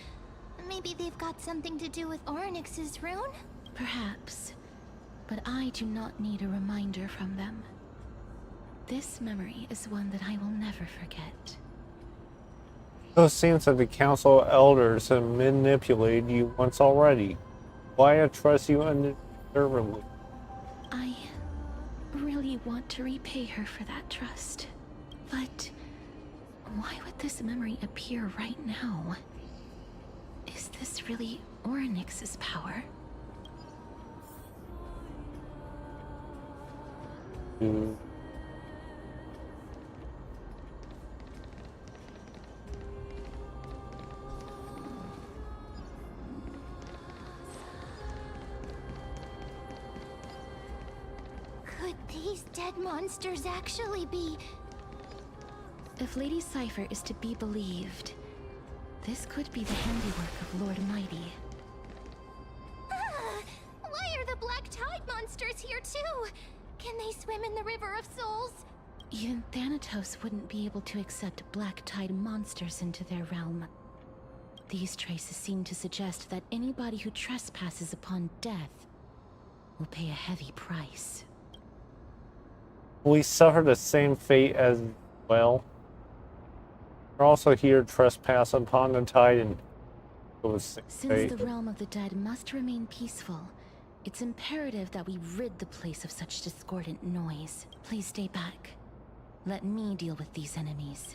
Maybe they've got something to do with Orynyx's rune? Perhaps, but I do not need a reminder from them. This memory is one that I will never forget. It seems that the Council of Elders have manipulated you once already. Why I trust you undeservedly? I really want to repay her for that trust. But why would this memory appear right now? Is this really Orynyx's power? Could these dead monsters actually be... If Lady Cypher is to be believed, this could be the handiwork of Lord Mighty. Ah! Why are the Black Tide monsters here too? Can they swim in the River of Souls? Even Thanatos wouldn't be able to accept Black Tide monsters into their realm. These traces seem to suggest that anybody who trespasses upon death will pay a heavy price. We suffer the same fate as well. We're also here to trespass upon the tide and Since the realm of the dead must remain peaceful, it's imperative that we rid the place of such discordant noise. Please stay back. Let me deal with these enemies.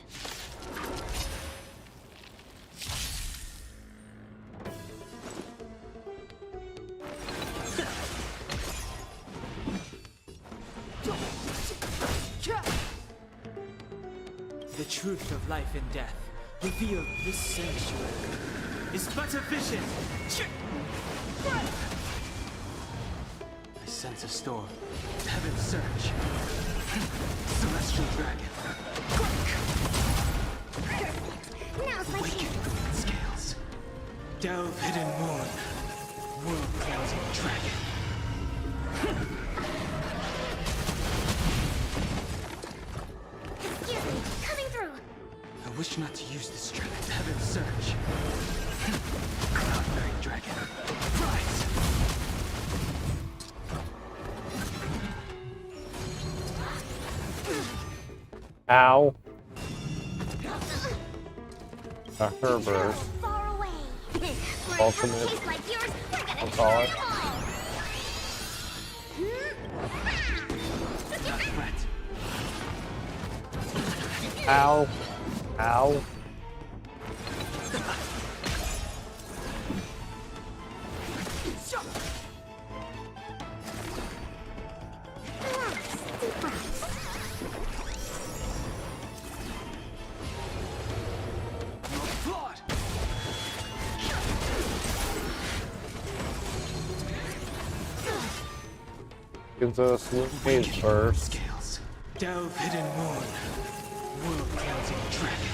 The truth of life and death revealed this sanctuary is but a vision. I sense a storm. Heaven's surge. Celestial dragon. Now's my Awaken chance. from its scales. Delve hidden moon. World-cleansing dragon. Excuse me, coming through. I wish not to use this strength. Heaven's surge. Cloud-bearing dragon. Rise! Ow. A Herber's Far away. For a ultimate. case like yours, we're gonna I'll kill call it. them all. Not a threat. Ow. Ow. Flawed! Gives us phase first. Scales. Delve hidden moon. World-cleansing dragon.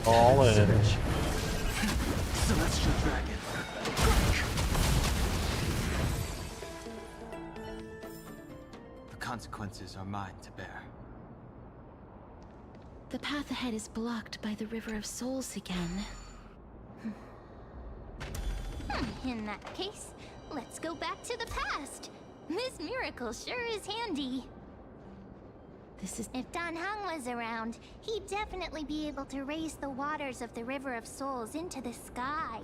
All in. Celestial Dragon. The consequences are mine to bear. The path ahead is blocked by the River of Souls again. In that case, let's go back to the past. This miracle sure is handy. If Dan Heng was around, he'd definitely be able to raise the waters of the River of Souls into the sky.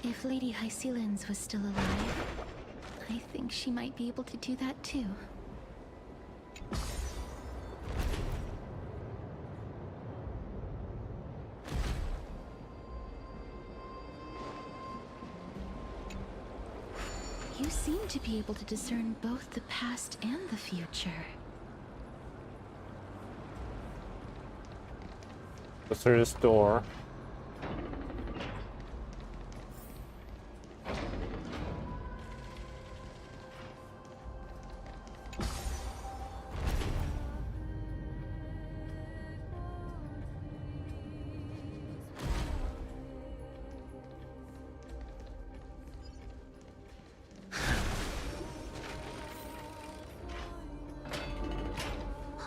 If Lady Hycelens was still alive, I think she might be able to do that too. You seem to be able to discern both the past and the future. Go through this door.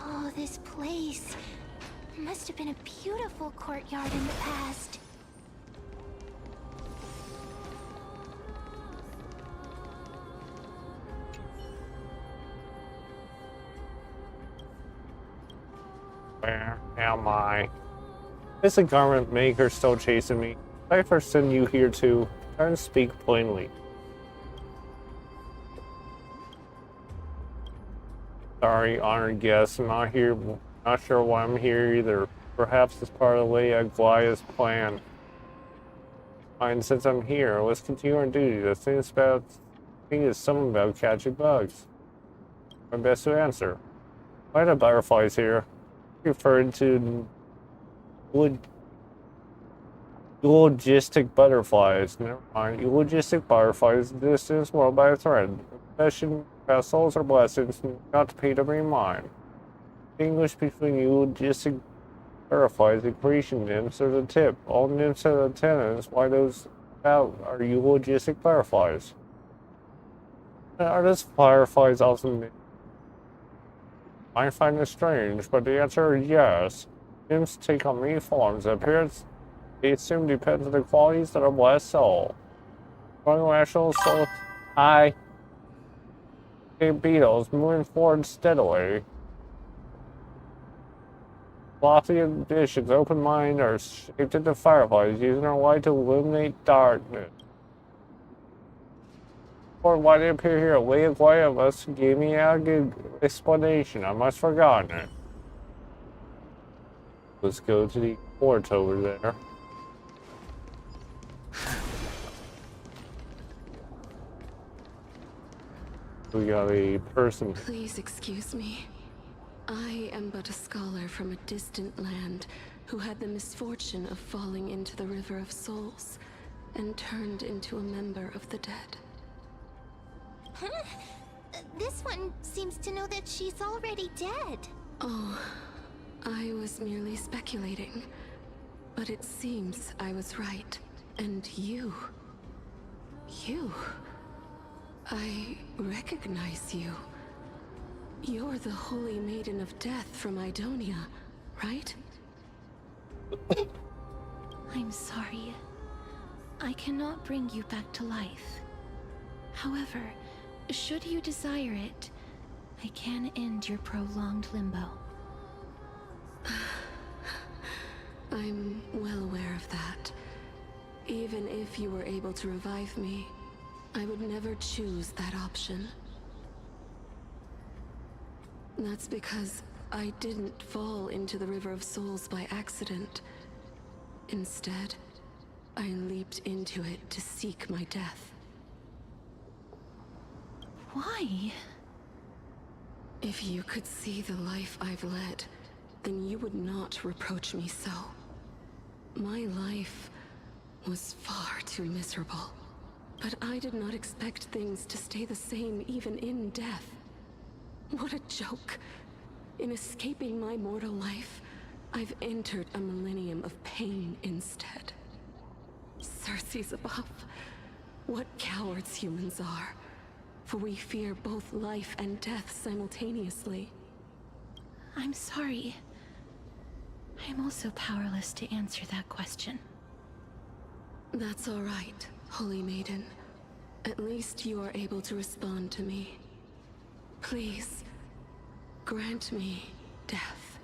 Oh, this place must have been a beautiful courtyard in the past. Where am I? Is the garment maker still chasing me? Did I first send you here too? Try and speak plainly. Sorry, honored guests. I'm not sure why I'm here either. Perhaps it's part of Lady Aglaya's plan. Fine, since I'm here, let's continue our duty. The thing is something about catching bugs. My best to answer. Why are the butterflies here? Referred to eulogistic butterflies. Never mind. Eulogistic butterflies exist in this world by a thread. Possession, souls, or blessings, not to pay to bring mine. The English between eulogistic butterflies and creation nymphs are the tip. All nymphs have antennas. Why those out are eulogistic butterflies? Are those fireflies often made? I find this strange, but the answer is yes. Nymphs take on many forms. The appearance they assume depends on the qualities of a blessed soul. Growing rational soul. Beetles moving forward steadily. Lofty ambitions, open mind, are shaped into fireflies, using their light to illuminate darkness. Or why they appear here? Lady Aglaya must give me a good explanation. I must have forgotten it. Let's go to the port over there. We got a person. Please excuse me. I am but a scholar from a distant land who had the misfortune of falling into the River of Souls and turned into a member of the dead. Huh? This one seems to know that she's already dead. Oh, I was merely speculating. But it seems I was right. And you... I recognize you. You're the Holy Maiden of Death from Idonia, right? I'm sorry. I cannot bring you back to life. However, should you desire it, I can end your prolonged limbo. I'm well aware of that. Even if you were able to revive me, I would never choose that option. That's because I didn't fall into the River of Souls by accident. Instead, I leaped into it to seek my death. Why? If you could see the life I've led, then you would not reproach me so. My life was far too miserable. But I did not expect things to stay the same even in death. What a joke. In escaping my mortal life, I've entered a millennium of pain instead. Circe's above. What cowards humans are. For we fear both life and death simultaneously. I'm sorry. I'm also powerless to answer that question. That's all right, Holy Maiden. At least you are able to respond to me. Please, grant me death.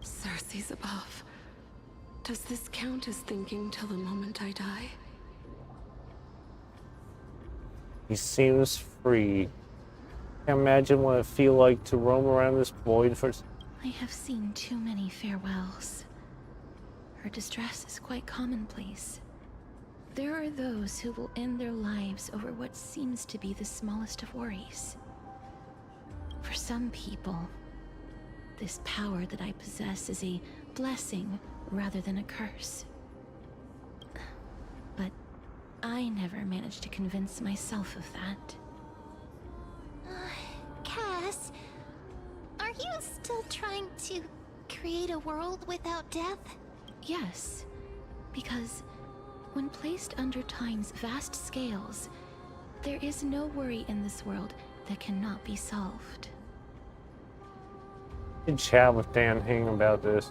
Circe's above. Does this count as thinking till the moment I die? He seems free. Can't imagine what it feel like to roam around this void for... I have seen too many farewells. Her distress is quite commonplace. There are those who will end their lives over what seems to be the smallest of worries. For some people, this power that I possess is a blessing rather than a curse. But I never managed to convince myself of that. Cass, are you still trying to create a world without death? Yes, because when placed under time's vast scales, there is no worry in this world that cannot be solved. Good chat with Dan Hing about this.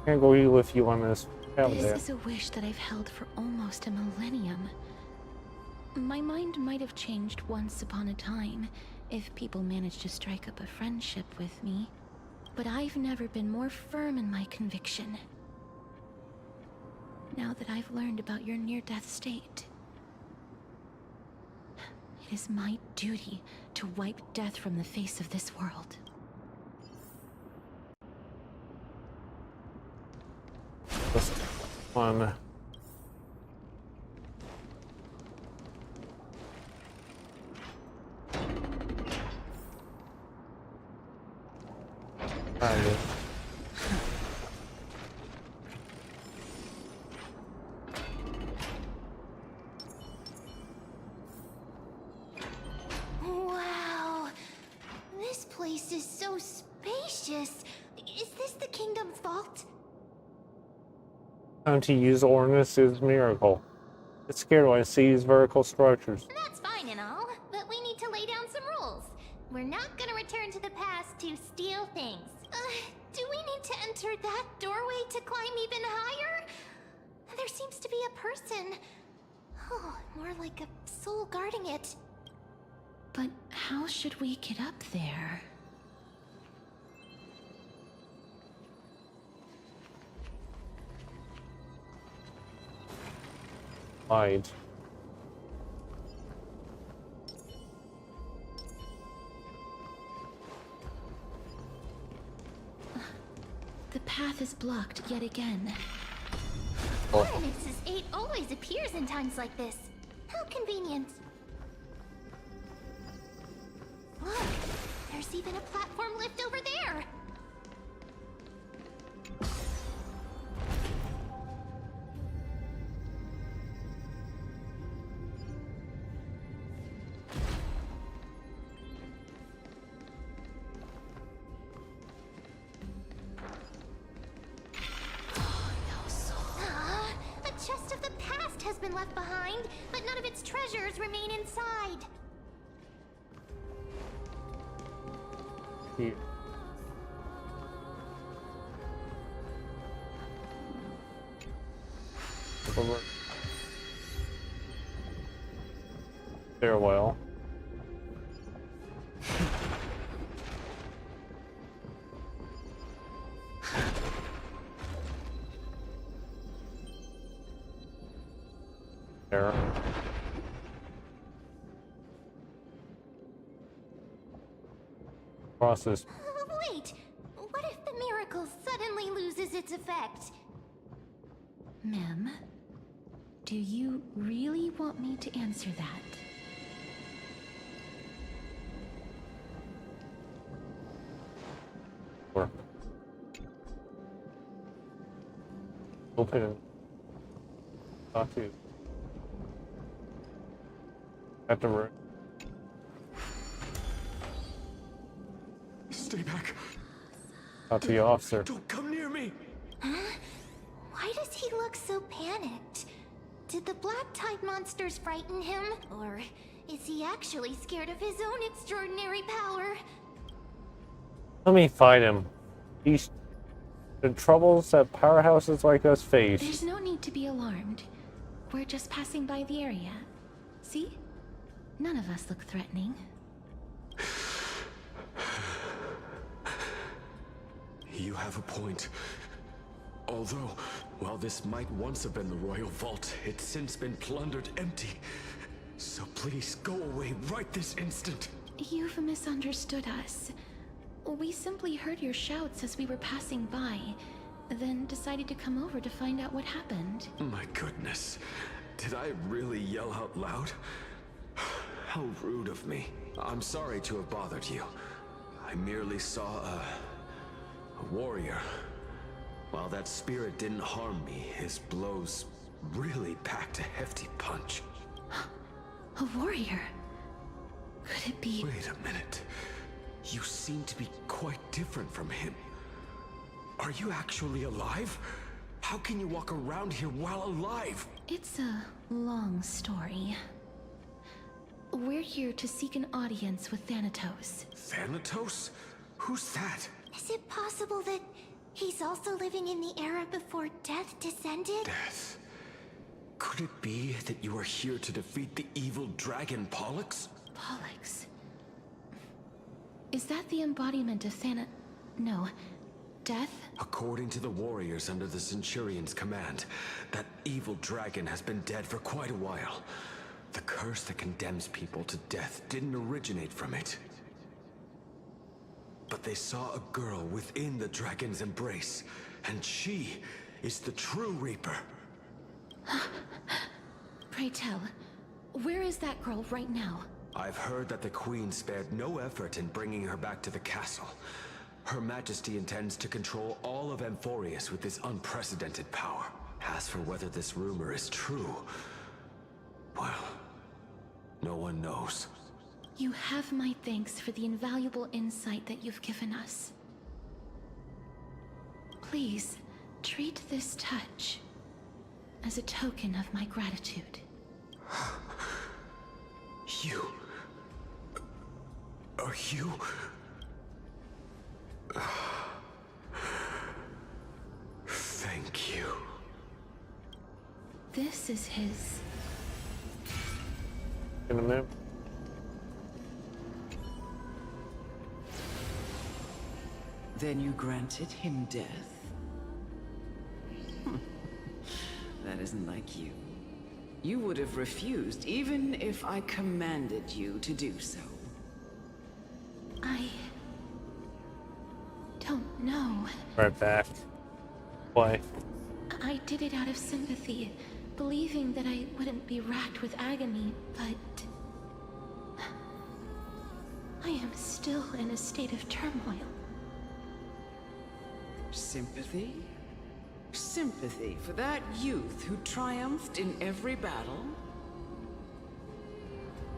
Can't agree with you on this. Chat with Dan. This is a wish that I've held for almost a millennium. My mind might have changed once upon a time if people managed to strike up a friendship with me, but I've never been more firm in my conviction. Now that I've learned about your near-death state, it is my duty to wipe death from the face of this world. Just fun. Wow, this place is so spacious. Is this the kingdom's vault? Time to use Ornus's miracle. Get scared when I see these vertical structures. That's fine and all, but we need to lay down some rules. We're not gonna return to the past to steal things. Do we need to enter that doorway to climb even higher? There seems to be a person. Oh, more like a soul guarding it. But how should we get up there? Hide. The path is blocked yet again. Ordinance's 8 always appears in times like this. How convenient. Look, there's even a platform lift over there. A chest of the past has been left behind, but none of its treasures remain inside. Here. Stairwell. There. Process. Wait, what if the miracle suddenly loses its effect? Mem, do you really want me to answer that? Work. Open and talk to you. At the room. Stay back. Talk to the officer. Don't come near me! Huh? Why does he look so panicked? Did the black tide monsters frighten him? Or is he actually scared of his own extraordinary power? Let me fight him. He's the troubles that powerhouses like us face. There's no need to be alarmed. We're just passing by the area. See? None of us look threatening. You have a point. Although, while this might once have been the royal vault, it's since been plundered empty. So please go away right this instant. You've misunderstood us. We simply heard your shouts as we were passing by, then decided to come over to find out what happened. My goodness. Did I really yell out loud? How rude of me. I'm sorry to have bothered you. I merely saw a warrior. While that spirit didn't harm me, his blows really packed a hefty punch. A warrior? Could it be— Wait a minute. You seem to be quite different from him. Are you actually alive? How can you walk around here while alive? It's a long story. We're here to seek an audience with Thanatos. Thanatos? Who's that? Is it possible that he's also living in the era before death descended? Death? Could it be that you are here to defeat the evil dragon Pollux? Pollux? Is that the embodiment of No. Death? According to the warriors under the Centurion's command, that evil dragon has been dead for quite a while. The curse that condemns people to death didn't originate from it. But they saw a girl within the dragon's embrace, and she is the true Reaper. Pray tell, where is that girl right now? I've heard that the Queen spared no effort in bringing her back to the castle. Her Majesty intends to control all of Amphoreus with this unprecedented power. As for whether this rumor is true, well, no one knows. You have my thanks for the invaluable insight that you've given us. Please, treat this touch as a token of my gratitude. You... Are you... Thank you. This is his... In a minute. Then you granted him death? That isn't like you. You would have refused, even if I commanded you to do so. I... don't know. Right back. Why? I did it out of sympathy, believing that I wouldn't be racked with agony, but... I am still in a state of turmoil. Sympathy? Sympathy for that youth who triumphed in every battle?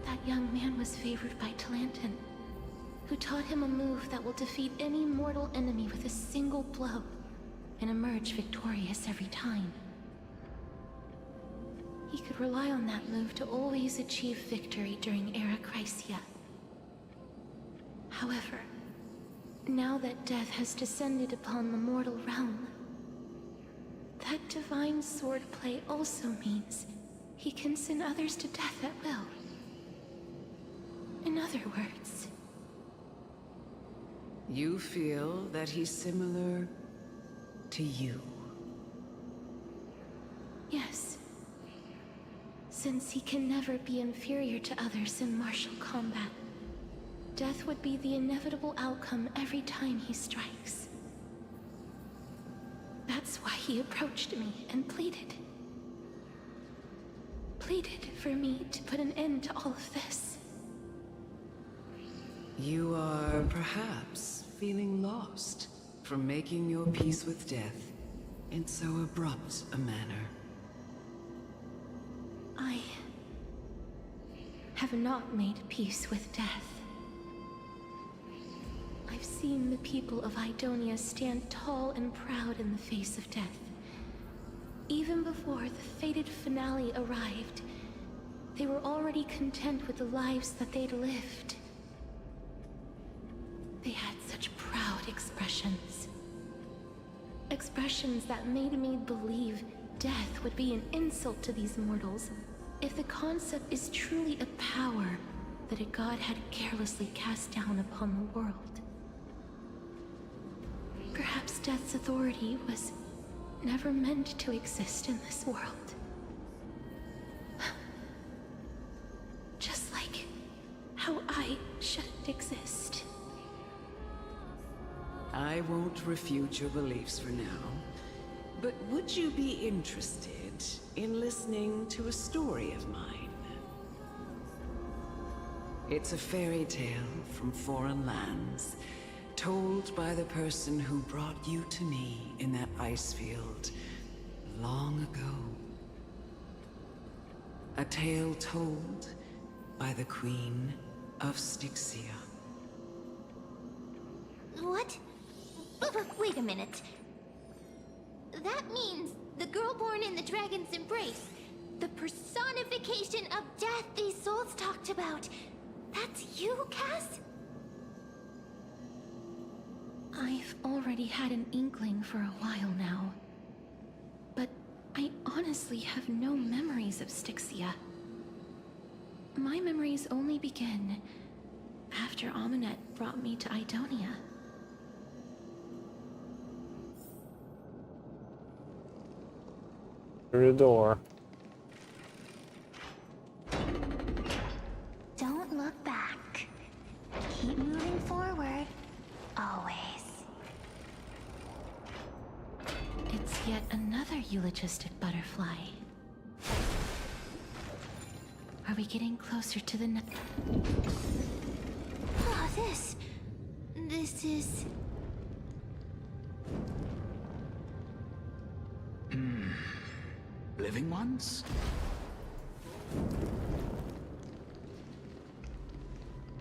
That young man was favored by Talantin, who taught him a move that will defeat any mortal enemy with a single blow and emerge victorious every time. He could rely on that move to always achieve victory during Era Chrysia. However, now that death has descended upon the mortal realm, that divine swordplay also means he can send others to death at will. In other words... You feel that he's similar to you? Yes. Since he can never be inferior to others in martial combat, death would be the inevitable outcome every time he strikes. That's why he approached me and pleaded. Pleaded for me to put an end to all of this. You are perhaps feeling lost from making your peace with death in so abrupt a manner. I have not made peace with death. I've seen the people of Idonia stand tall and proud in the face of death. Even before the fated finale arrived, they were already content with the lives that they'd lived. They had such proud expressions. Expressions that made me believe death would be an insult to these mortals if the concept is truly a power that a god had carelessly cast down upon the world. Perhaps death's authority was never meant to exist in this world. Just like how I shouldn't exist. I won't refute your beliefs for now, but would you be interested in listening to a story of mine? It's a fairy tale from foreign lands, told by the person who brought you to me in that ice field long ago. A tale told by the Queen of Styxia. What? Wait a minute. That means the girl born in the dragon's embrace, the personification of death these souls talked about. That's you, Cass? I've already had an inkling for a while now. But I honestly have no memories of Styxia. My memories only begin after Amunet brought me to Idonia. Through the door. Don't look back. Keep moving forward. Always. It's yet another eulogistic butterfly. Are we getting closer to the Oh, this is... Living ones?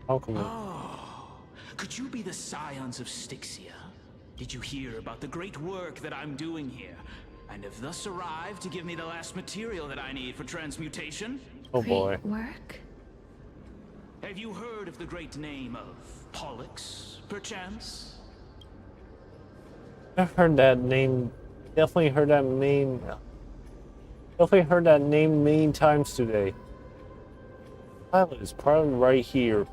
Alchemy. Oh, could you be the scions of Styxia? Did you hear about the great work that I'm doing here? And have thus arrived to give me the last material that I need for transmutation? Oh boy. Work? Have you heard of the great name of Pollux, perchance? I've heard that name. Definitely heard that name. Definitely heard that name many times today. Pilot is probably right here.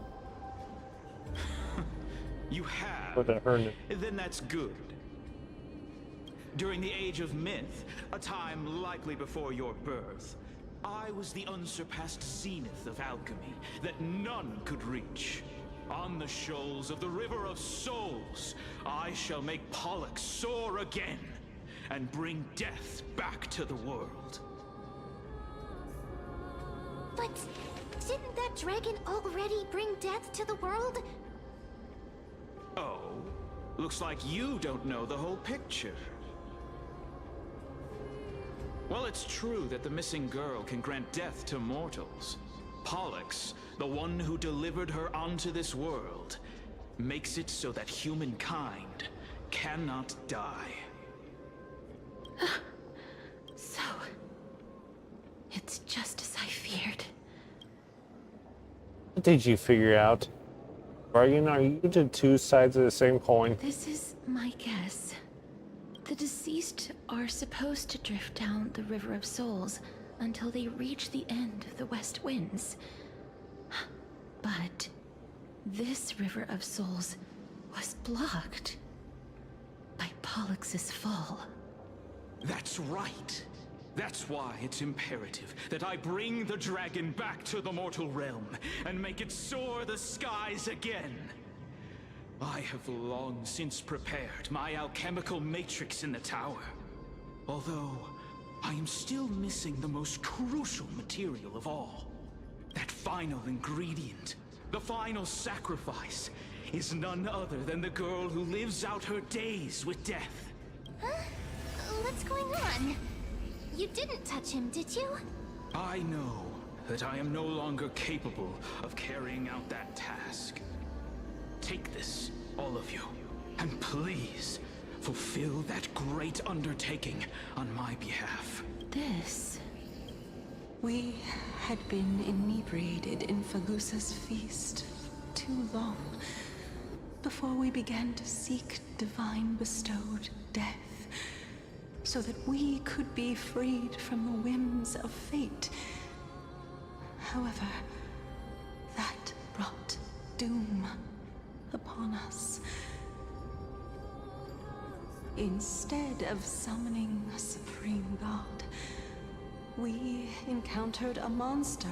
You have? With her. Then that's good. During the Age of Myth, a time likely before your birth, I was the unsurpassed zenith of alchemy that none could reach. On the shoals of the River of Souls, I shall make Pollux soar again and bring death back to the world. But didn't that dragon already bring death to the world? Oh, looks like you don't know the whole picture. Well, it's true that the missing girl can grant death to mortals. Pollux, the one who delivered her onto this world, makes it so that humankind cannot die. So, it's just as I feared. What did you figure out? Dragon, are you the two sides of the same coin? This is my guess. The deceased are supposed to drift down the River of Souls until they reach the end of the West Winds. But this River of Souls was blocked by Pollux's fall. That's right. That's why it's imperative that I bring the dragon back to the mortal realm and make it soar the skies again. I have long since prepared my alchemical matrix in the tower. Although, I am still missing the most crucial material of all. That final ingredient, the final sacrifice, is none other than the girl who lives out her days with death. Huh? What's going on? You didn't touch him, did you? I know that I am no longer capable of carrying out that task. Take this. all of you. And please, fulfill that great undertaking on my behalf. This... We had been inebriated in Fagusa's feast too long before we began to seek divine bestowed death, so that we could be freed from the whims of fate. However, that brought doom upon us. Instead of summoning a supreme god, we encountered a monster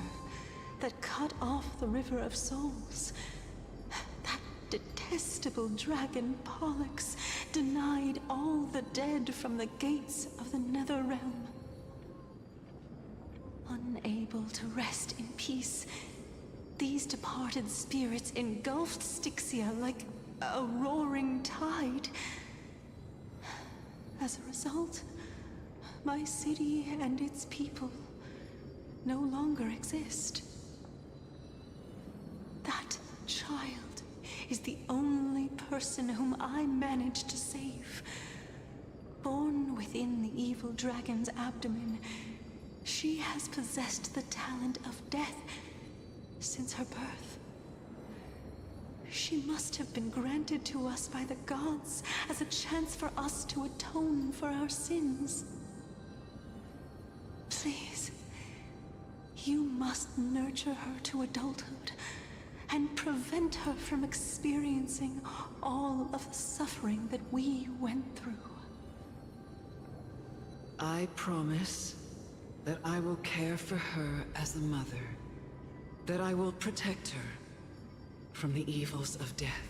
that cut off the River of Souls. That detestable dragon Pollux denied all the dead from the gates of the Netherrealm. Unable to rest in peace, these departed spirits engulfed Styxia like a roaring tide. As a result, my city and its people no longer exist. That child is the only person whom I managed to save. Born within the evil dragon's abdomen, she has possessed the talent of death since her birth. She must have been granted to us by the gods as a chance for us to atone for our sins. Please, you must nurture her to adulthood and prevent her from experiencing all of the suffering that we went through. I promise that I will care for her as a mother, that I will protect her from the evils of death.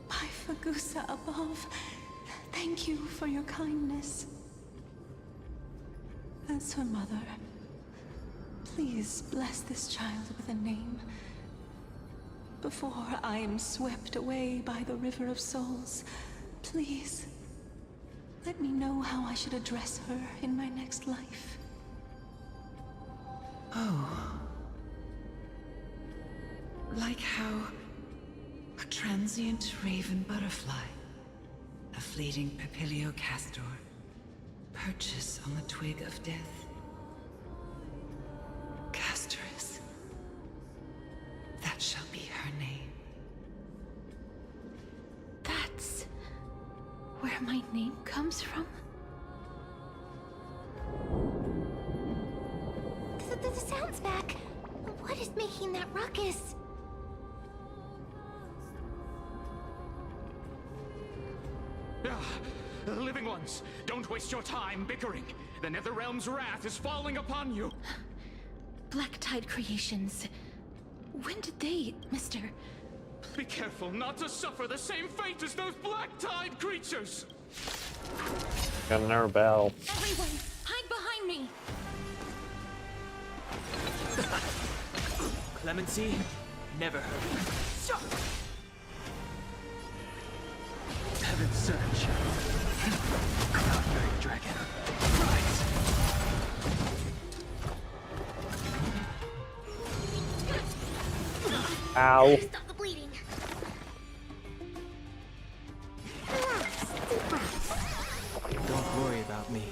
By Fagusa above, thank you for your kindness. As her mother, please bless this child with a name before I am swept away by the River of Souls. Please, let me know how I should address her in my next life. Oh. Like how a transient raven butterfly, a fleeting papilio castor, perches on the twig of death. Castorus. That shall be her name. That's where my name comes from? The sound's back. What is making that ruckus? Living ones, don't waste your time bickering. The Netherrealm's wrath is falling upon you. Black Tide Creations. When did they, Mr. Be careful not to suffer the same fate as those Black Tide creatures. Got another battle. Everyone, hide behind me! Clemency never heard of. Heaven's Surge. Conquering Dragon. Rise. Ow. Stop the bleeding. Don't worry about me.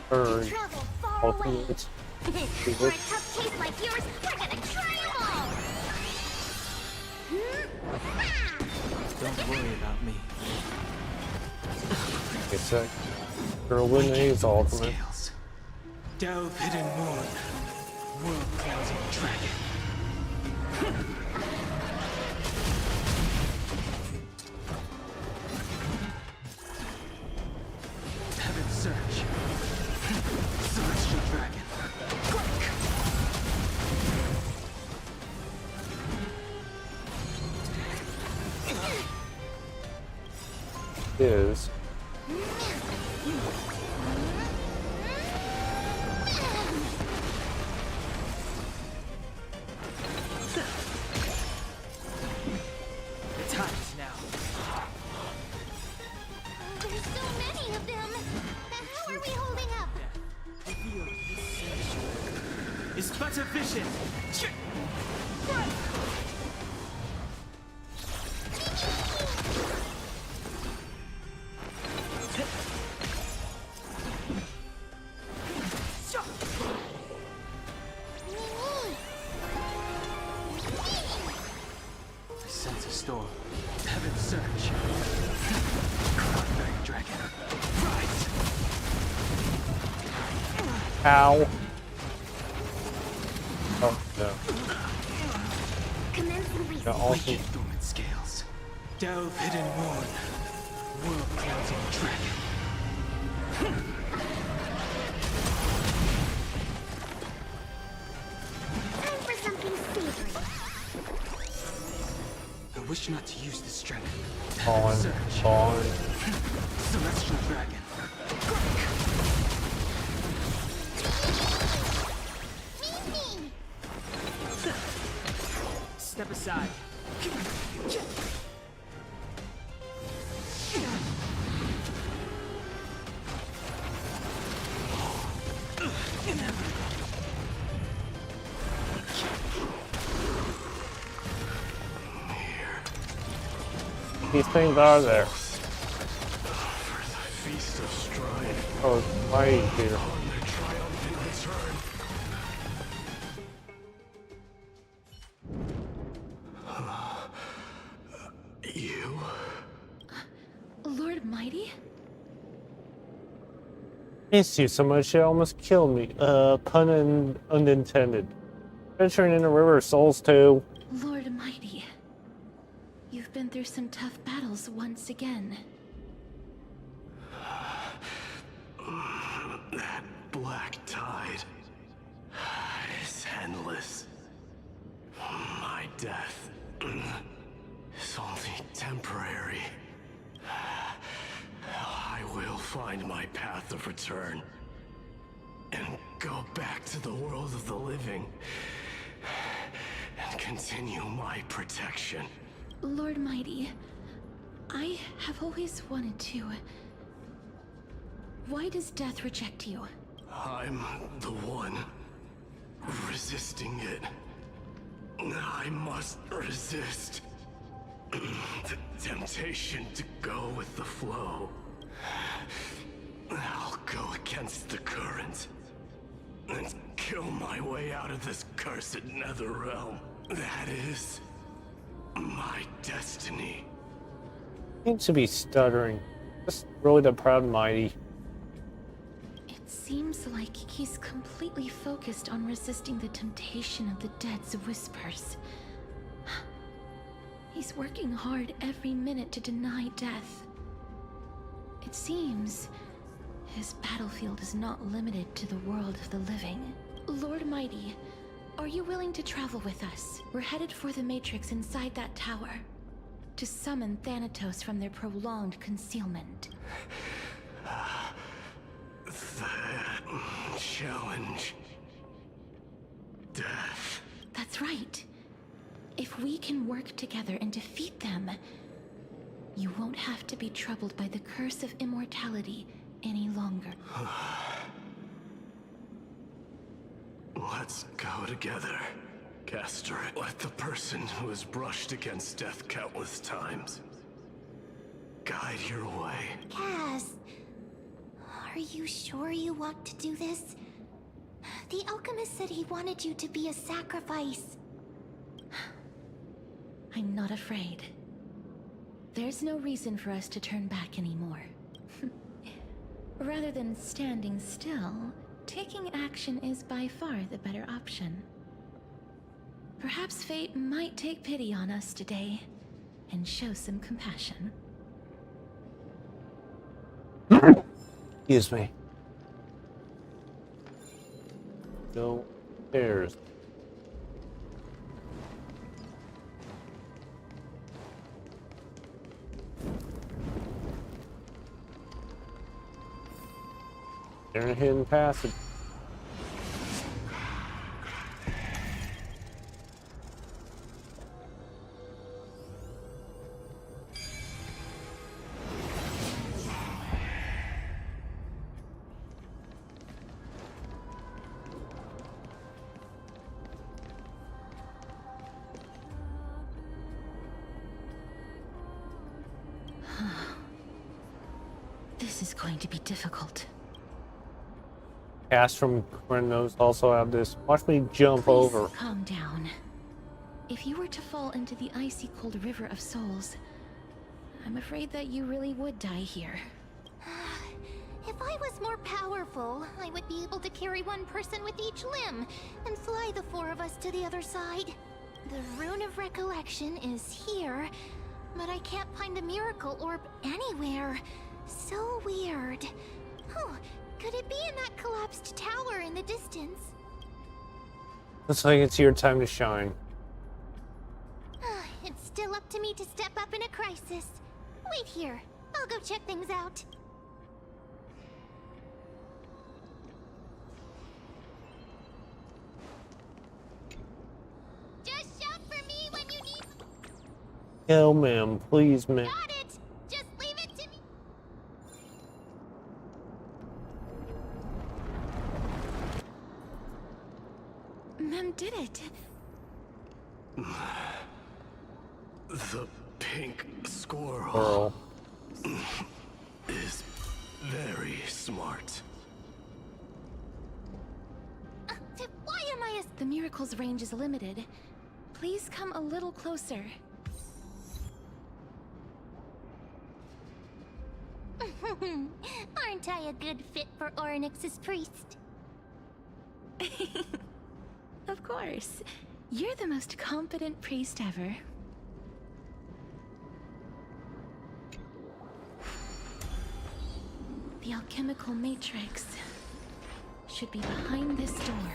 Burn. Travel far away. Ultimate. For a tough case like yours, we're gonna tremble! Don't worry about me. It's a girl with his ultimate. Scales. Delve hidden moon. World-closing dragon. Heaven's Surge. Celestial dragon. Is The time's now. There's so many of them! How are we holding up? Reveal this sanctuary is but a vision. Ow. Oh no. Yeah, also, Awaken dormant scales. Delve hidden moon. World cleansing dragon. Time for something savory. I wish not to use this strength. on. Celestial dragon. Step aside. These things are there. For the feast of strife. Oh, why are you here? On their triumphant return. You? Lord Mighty? Missed you so much it almost killed me. Pun unintended. Venturing in the river of souls too. Lord Mighty. You've been through some tough battles once again. That black tide is endless. My death is only temporary. I will find my path of return and go back to the world of the living and continue my protection. Lord Mighty, I have always wanted to. Why does death reject you? I'm the one resisting it. I must resist the temptation to go with the flow. I'll go against the current and kill my way out of this cursed nether realm. That is my destiny. Seems to be stuttering. Just really the proud mighty. It seems like he's completely focused on resisting the temptation of the dead's whispers. He's working hard every minute to deny death. It seems his battlefield is not limited to the world of the living. Lord Mighty, are you willing to travel with us? We're headed for the Matrix inside that tower to summon Thanatos from their prolonged concealment. The challenge. Death. That's right. If we can work together and defeat them, you won't have to be troubled by the curse of immortality any longer. Let's go together, Castor. Let the person who has brushed against death countless times guide your way. Cass, are you sure you want to do this? The alchemist said he wanted you to be a sacrifice. I'm not afraid. There's no reason for us to turn back anymore. Rather than standing still, taking action is by far the better option. Perhaps fate might take pity on us today and show some compassion. Excuse me. Go upstairs. They're in a hidden passage. This is going to be difficult. Cast from Chronos also have this. Watch me jump Please over. calm down. If you were to fall into the icy cold river of souls, I'm afraid that you really would die here. If I was more powerful, I would be able to carry one person with each limb and fly the four of us to the other side. The Rune of Recollection is here, but I can't find a miracle orb anywhere. So weird. Oh, could it be in that collapsed tower in the distance? Looks like it's your time to shine. It's still up to me to step up in a crisis. Wait here. I'll go check things out. Just shout for me when you need... Hell, ma'am. Please, ma'am. Got it! Just leave it to me! Mem did it. The pink squirrel is very smart. Why am I The miracle's range is limited. Please come a little closer. Aren't I a good fit for Orynyx's priest? Of course. You're the most competent priest ever. The alchemical matrix should be behind this door.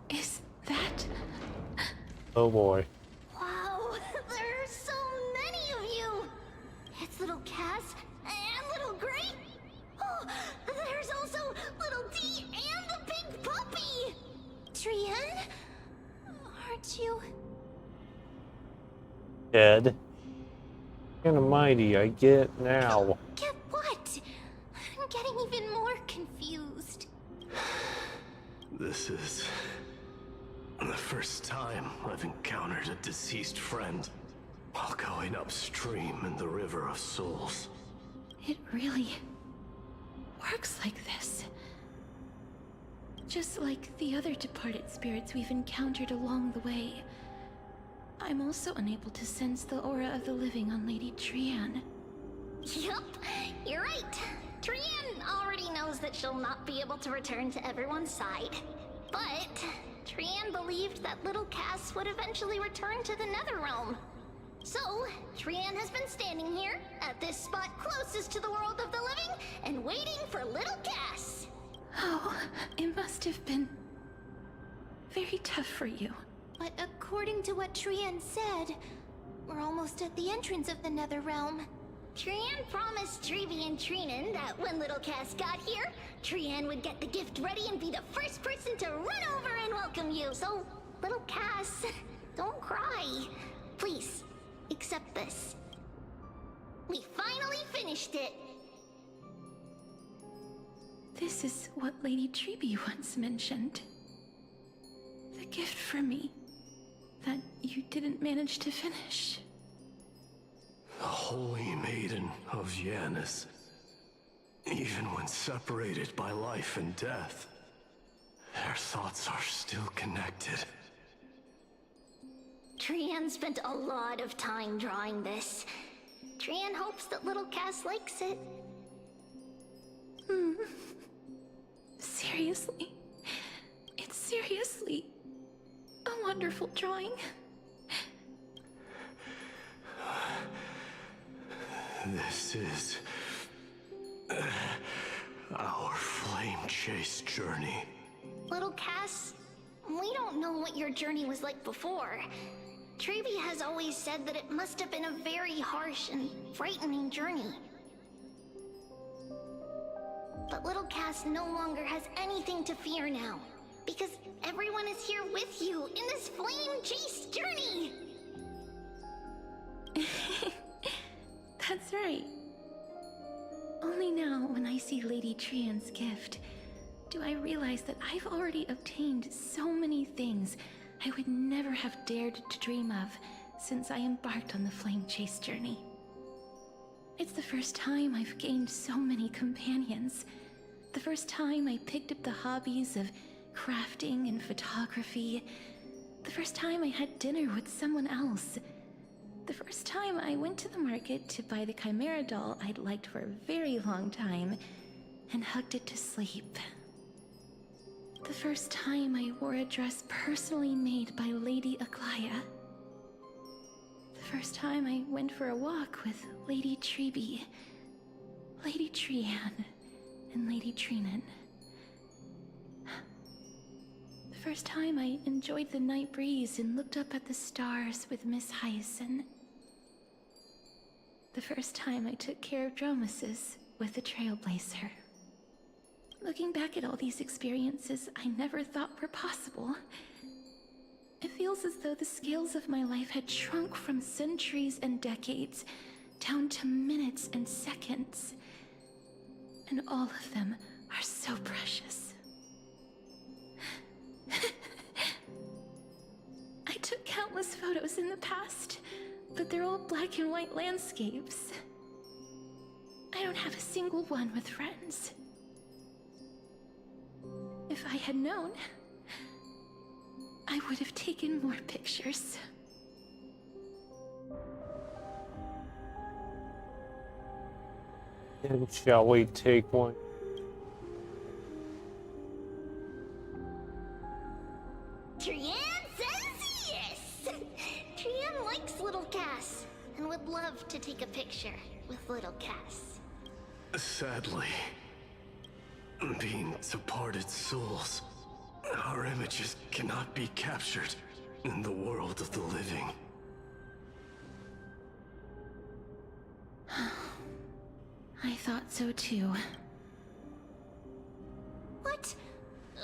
Is that... Oh boy. Wow, there are so many of you! It's little Cass and little Gray. Oh, there's also little D and the pink puppy! Trian? Aren't you... Dead. Kinda mighty, I get now. Get what? I'm getting even more confused. This is the first time I've encountered a deceased friend while going upstream in the River of Souls. It really works like this. Just like the other departed spirits we've encountered along the way. I'm also unable to sense the aura of the living on Lady Trian. Yup, you're right. Trian already knows that she'll not be able to return to everyone's side. But Trian believed that little Cass would eventually return to the Netherrealm. So, Trian has been standing here, at this spot closest to the world of the living, and waiting for little Cass. Oh, it must have been very tough for you. But according to what Trian said, we're almost at the entrance of the Netherrealm. Trian promised Trevi and Trinan that when little Cass got here, Trian would get the gift ready and be the first person to run over and welcome you. So, little Cass, don't cry. Please, accept this. We finally finished it. This is what Lady Trevi once mentioned. The gift for me that you didn't manage to finish. The Holy Maiden of Janus. Even when separated by life and death, their thoughts are still connected. Trian spent a lot of time drawing this. Trian hopes that little Cass likes it. Seriously? It's seriously a wonderful drawing. This is our flame chase journey. Little Cass, we don't know what your journey was like before. Trevi has always said that it must have been a very harsh and frightening journey. But little Cass no longer has anything to fear now, because everyone is here with you in this flame chase journey! That's right. Only now, when I see Lady Trian's gift, do I realize that I've already obtained so many things I would never have dared to dream of since I embarked on the flame chase journey. It's the first time I've gained so many companions. The first time I picked up the hobbies of crafting and photography. The first time I had dinner with someone else. The first time I went to the market to buy the Chimera doll I'd liked for a very long time and hugged it to sleep. The first time I wore a dress personally made by Lady Aglaia. The first time I went for a walk with Lady Treeby, Lady Trian, and Lady Trinan. The first time I enjoyed the night breeze and looked up at the stars with Miss Hyacin. The first time I took care of Dromesis with the Trailblazer. Looking back at all these experiences I never thought were possible, it feels as though the scales of my life had shrunk from centuries and decades down to minutes and seconds. And all of them are so precious. I took countless photos in the past, but they're all black and white landscapes. I don't have a single one with friends. If I had known, I would have taken more pictures. And shall we take one? Trian says yes! Trian likes little Cass and would love to take a picture with little Cass. Sadly, being departed souls, our images cannot be captured in the world of the living. I thought so too. What?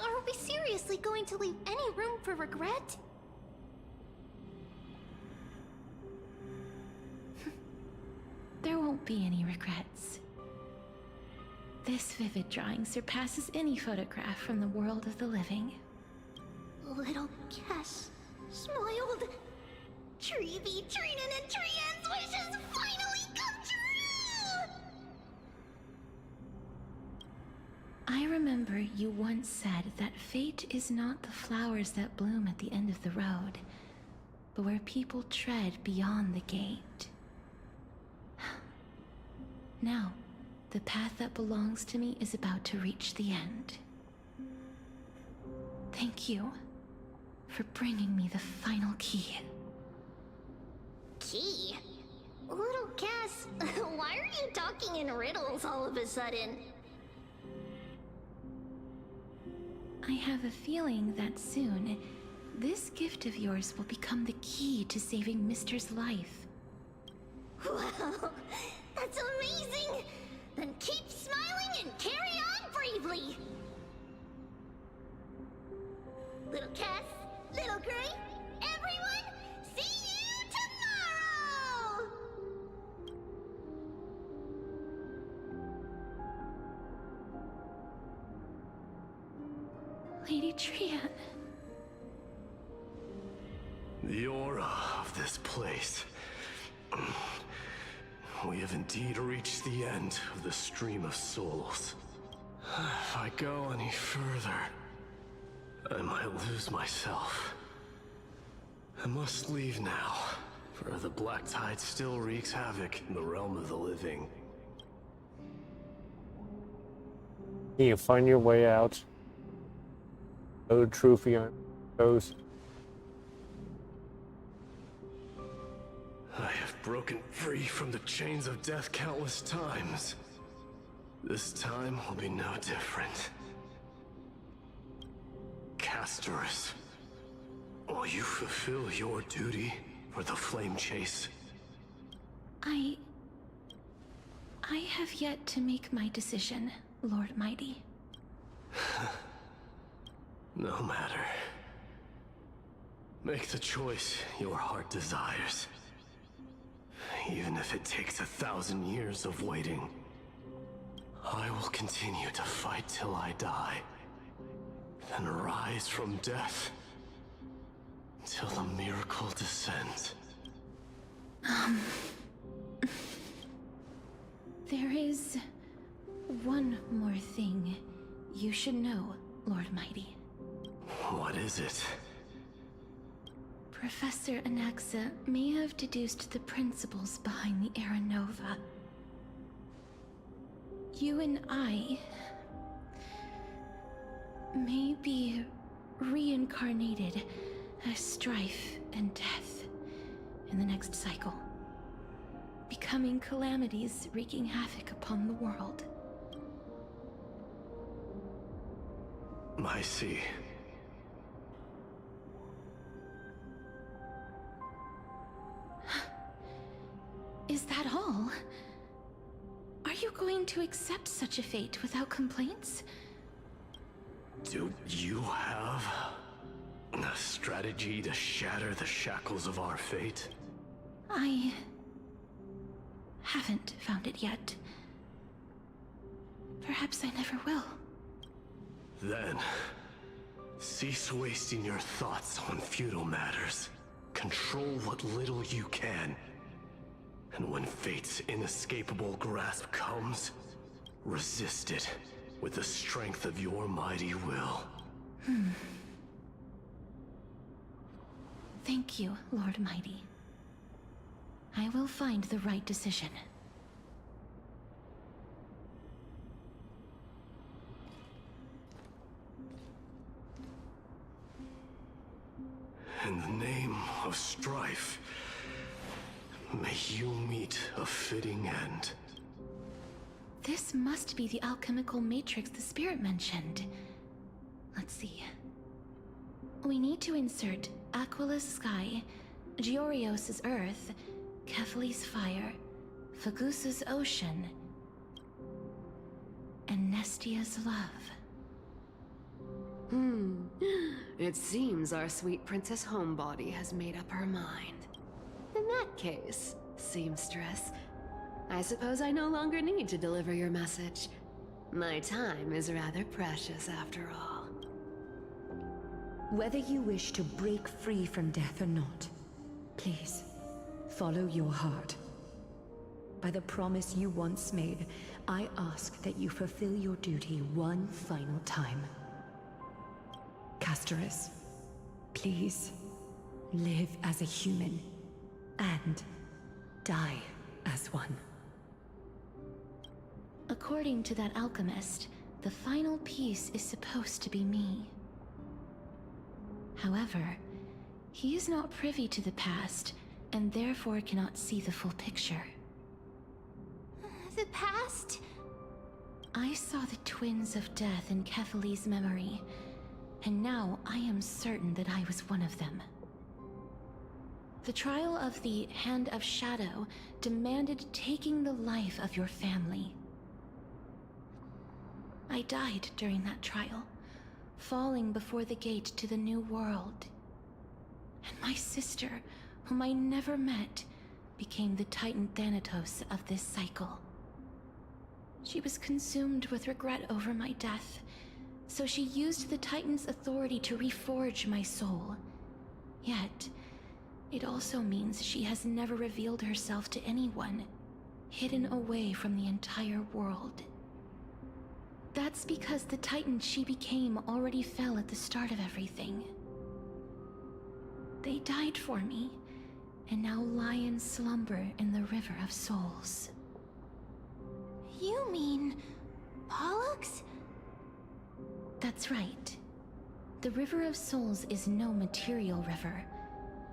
Are we seriously going to leave any room for regret? There won't be any regrets. This vivid drawing surpasses any photograph from the world of the living. Little Cass smiled. Treeby, Trinan, and Trian's wishes finally come true! I remember you once said that fate is not the flowers that bloom at the end of the road, but where people tread beyond the gate. Now, the path that belongs to me is about to reach the end. Thank you for bringing me the final key. Key? Little Cass, why are you talking in riddles all of a sudden? I have a feeling that soon, this gift of yours will become the key to saving Mister's life. Wow, that's amazing! Then keep smiling and carry on bravely! Little Cass, Little Gray, everyone, see you tomorrow! Lady Trian. The aura of this place. We have indeed reached the end of the stream of souls. If I go any further, I might lose myself. I must leave now, for the black tide still wreaks havoc in the realm of the living. Can you find your way out? No trophy on those. I have broken free from the chains of death countless times. This time will be no different. Castorus, will you fulfill your duty for the flame chase? I have yet to make my decision, Lord Mighty. No matter. Make the choice your heart desires. Even if it takes 1,000 years of waiting, I will continue to fight till I die, then rise from death till the miracle descends. There is one more thing you should know, Lord Mighty. What is it? Professor Anaxa may have deduced the principles behind the Era Nova. You and I may be reincarnated as strife and death in the next cycle, becoming calamities wreaking havoc upon the world. I see. Is that all? Are you going to accept such a fate without complaints? Do you have a strategy to shatter the shackles of our fate? I haven't found it yet. Perhaps I never will. Then, cease wasting your thoughts on futile matters. Control what little you can. And when fate's inescapable grasp comes, resist it with the strength of your mighty will. Thank you, Lord Mighty. I will find the right decision. In the name of strife, may you meet a fitting end. This must be the alchemical matrix the spirit mentioned. Let's see. We need to insert Aquila's sky, Georios' earth, Kephali's fire, Fagusa's ocean, and Nestia's love. It seems our sweet Princess Homebody has made up her mind. In that case, seamstress, I suppose I no longer need to deliver your message. My time is rather precious after all. Whether you wish to break free from death or not, please, follow your heart. By the promise you once made, I ask that you fulfill your duty one final time. Castorus, please, live as a human, and die as one. According to that alchemist, the final piece is supposed to be me. However, he is not privy to the past, and therefore cannot see the full picture. The past? I saw the twins of death in Kephali's memory, and now I am certain that I was one of them. The trial of the Hand of Shadow demanded taking the life of your family. I died during that trial, falling before the gate to the new world. And my sister, whom I never met, became the Titan Thanatos of this cycle. She was consumed with regret over my death, so she used the Titan's authority to reforge my soul. Yet, it also means she has never revealed herself to anyone, hidden away from the entire world. That's because the Titan she became already fell at the start of everything. They died for me, and now lie in slumber in the River of Souls. You mean Pollux? That's right. The River of Souls is no material river.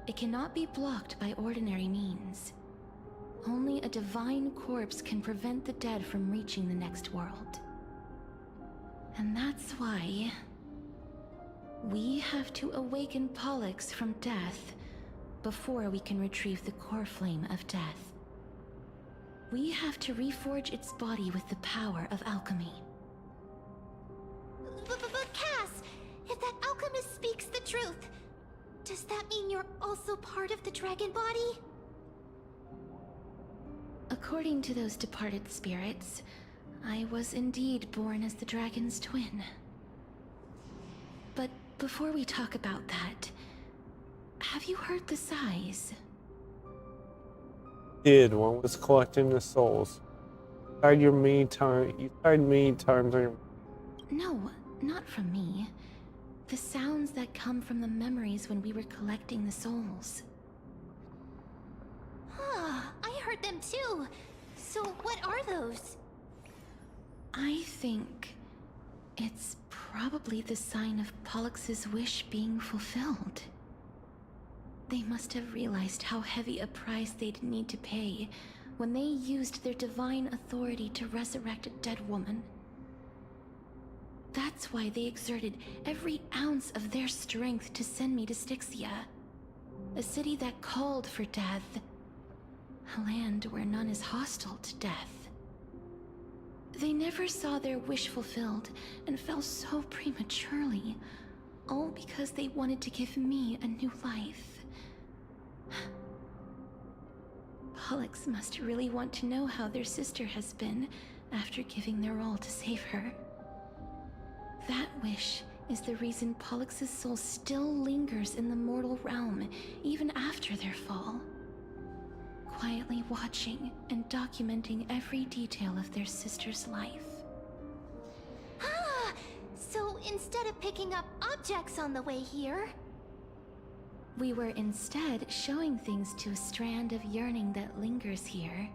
It cannot be blocked by ordinary means. Only a divine corpse can prevent the dead from reaching the next world. And that's why we have to awaken Pollux from death before we can retrieve the core flame of death. We have to reforge its body with the power of alchemy. But Cass, if that alchemist speaks the truth, does that mean you're also part of the dragon body? According to those departed spirits, I was indeed born as the dragon's twin. But before we talk about that, have you heard the sighs? Did one was collecting the souls. You died many times on your... No, not from me. The sounds that come from the memories when we were collecting the souls. I heard them too. So what are those? I think it's probably the sign of Pollux's wish being fulfilled. They must have realized how heavy a price they'd need to pay when they used their divine authority to resurrect a dead woman. That's why they exerted every ounce of their strength to send me to Styxia, a city that called for death, a land where none is hostile to death. They never saw their wish fulfilled and fell so prematurely, all because they wanted to give me a new life. Pollux must really want to know how their sister has been after giving their all to save her. That wish is the reason Pollux's soul still lingers in the mortal realm even after their fall, quietly watching and documenting every detail of their sister's life. So instead of picking up objects on the way here, we were instead showing things to a strand of yearning that lingers here.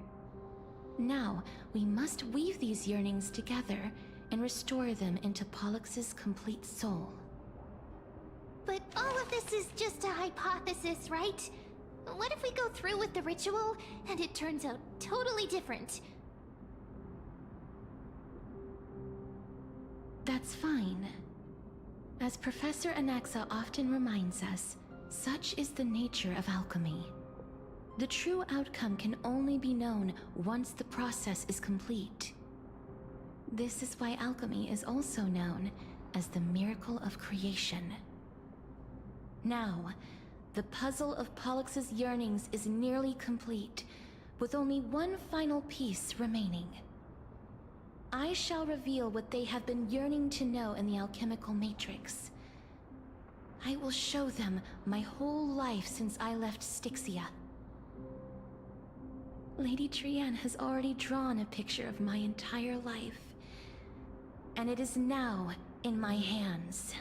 Now, we must weave these yearnings together and restore them into Pollux's complete soul. but all of this is just a hypothesis, right? What if we go through with the ritual and it turns out totally different? That's fine. As Professor Anaxa often reminds us, such is the nature of alchemy. The true outcome can only be known once the process is complete. This is why alchemy is also known as the miracle of creation. Now, the puzzle of Pollux's yearnings is nearly complete, with only one final piece remaining. I shall reveal what they have been yearning to know in the alchemical matrix. I will show them my whole life since I left Styxia. Lady Trianne has already drawn a picture of my entire life, and it is now in my hands.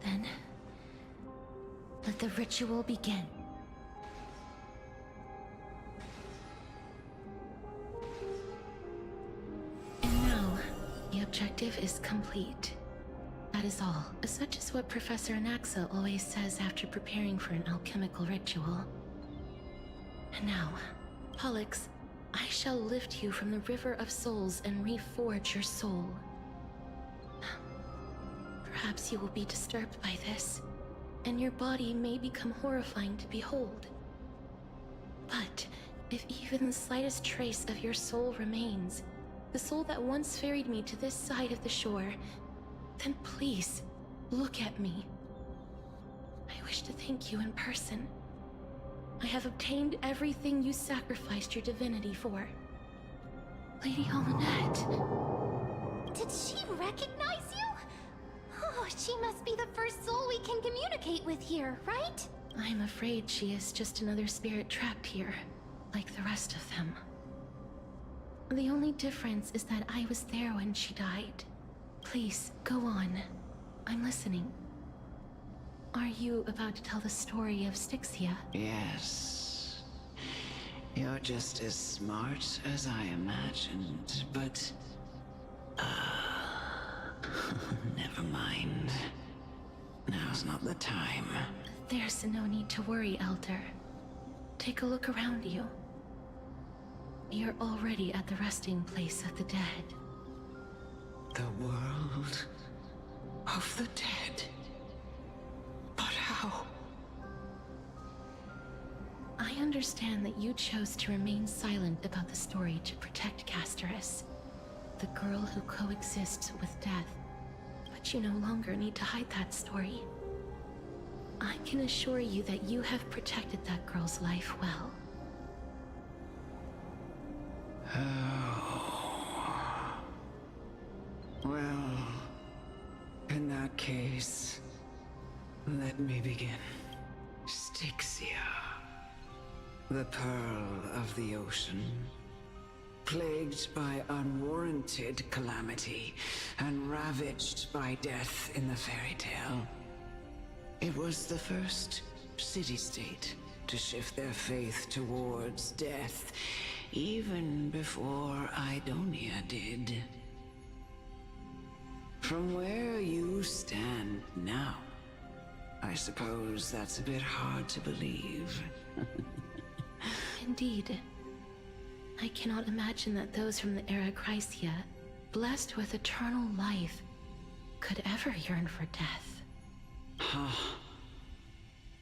Then, let the ritual begin. And now, the objective is complete. That is all. Such is what Professor Anaxa always says after preparing for an alchemical ritual. And now, Pollux, I shall lift you from the river of souls and reforge your soul. Perhaps you will be disturbed by this, and your body may become horrifying to behold. But if even the slightest trace of your soul remains, the soul that once ferried me to this side of the shore, then please, look at me. I wish to thank you in person. I have obtained everything you sacrificed your divinity for. Lady Almanette. Did she recognize you? Oh, she must be the first soul we can communicate with here, right? I'm afraid she is just another spirit trapped here, like the rest of them. The only difference is that I was there when she died. Please, go on. I'm listening. Are you about to tell the story of Styxia? Yes. You're just as smart as I imagined, but... never mind. Now's not the time. There's no need to worry, Elder. Take a look around you. You're already at the resting place of the dead. The world of the dead. But how? I understand understand that you chose to remain silent about the story to protect Casterus, the girl who coexists with death. But you no longer need to hide that story. I can assure you that you have protected that girl's life well. Oh. Well, in that case, let me begin. Styxia, the pearl of the ocean, plagued by unwarranted calamity and ravaged by death in the fairy tale. It was the first city-state to shift their faith towards death, even before Idonia did. From where you stand now, I suppose that's a bit hard to believe. Indeed. I cannot imagine that those from the era Chrysia, blessed with eternal life, could ever yearn for death.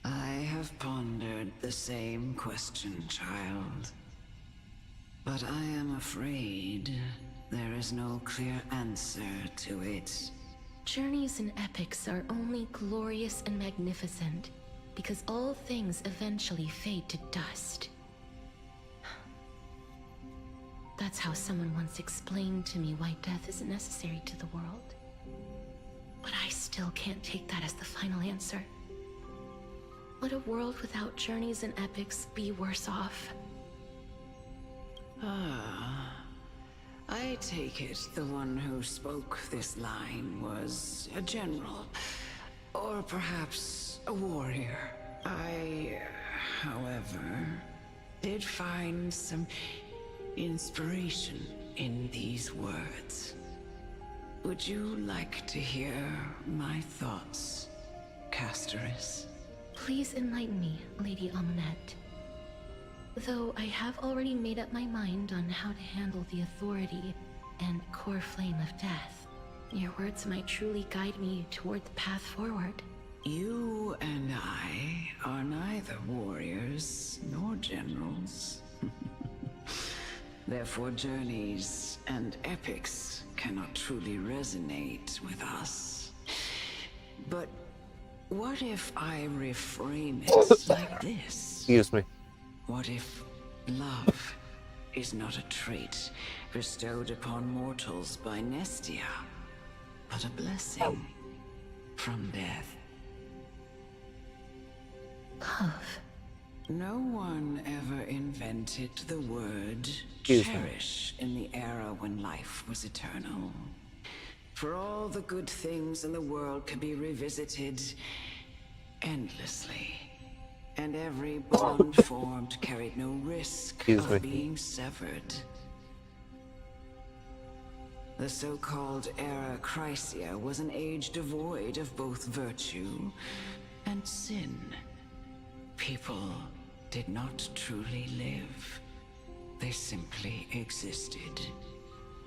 I have pondered the same question, child. But I am afraid there is no clear answer to it. Journeys and epics are only glorious and magnificent because all things eventually fade to dust. That's how someone once explained to me why death isn't necessary to the world. But I still can't take that as the final answer. Would a world without journeys and epics be worse off? I take it the one who spoke this line was a general, or perhaps a warrior. I, however, did find some inspiration in these words. Would you like to hear my thoughts, Casterus? Please enlighten me, Lady Amunet. Though I have already made up my mind on how to handle the authority and core flame of death, your words might truly guide me toward the path forward. You and I are neither warriors nor generals. Therefore, journeys and epics cannot truly resonate with us. But what if I reframe it like this? Excuse me. What if love is not a trait bestowed upon mortals by Nestia, but a blessing from death? Love. No one ever invented the word cherish in the era when life was eternal. For all the good things in the world could be revisited endlessly. And every bond formed carried no risk of being severed. The so-called Era Chrysia was an age devoid of both virtue and sin. People did not truly live. They simply existed,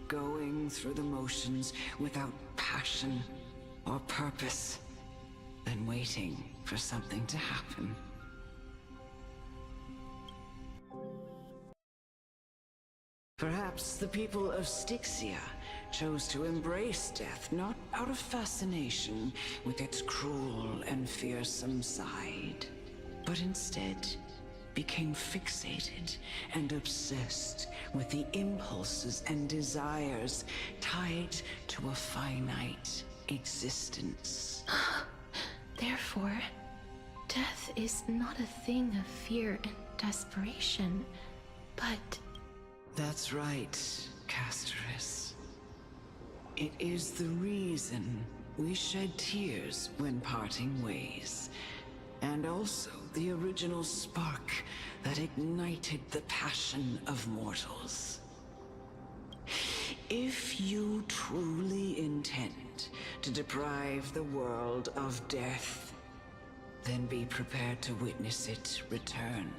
going through the motions without passion or purpose, then waiting for something to happen. Perhaps the people of Styxia chose to embrace death not out of fascination with its cruel and fearsome side, but instead became fixated and obsessed with the impulses and desires tied to a finite existence. Therefore, death is not a thing of fear and desperation, but... That's right, Casterus. It is the reason we shed tears when parting ways, and also the original spark that ignited the passion of mortals. If you truly intend to deprive the world of death, then be prepared to witness it return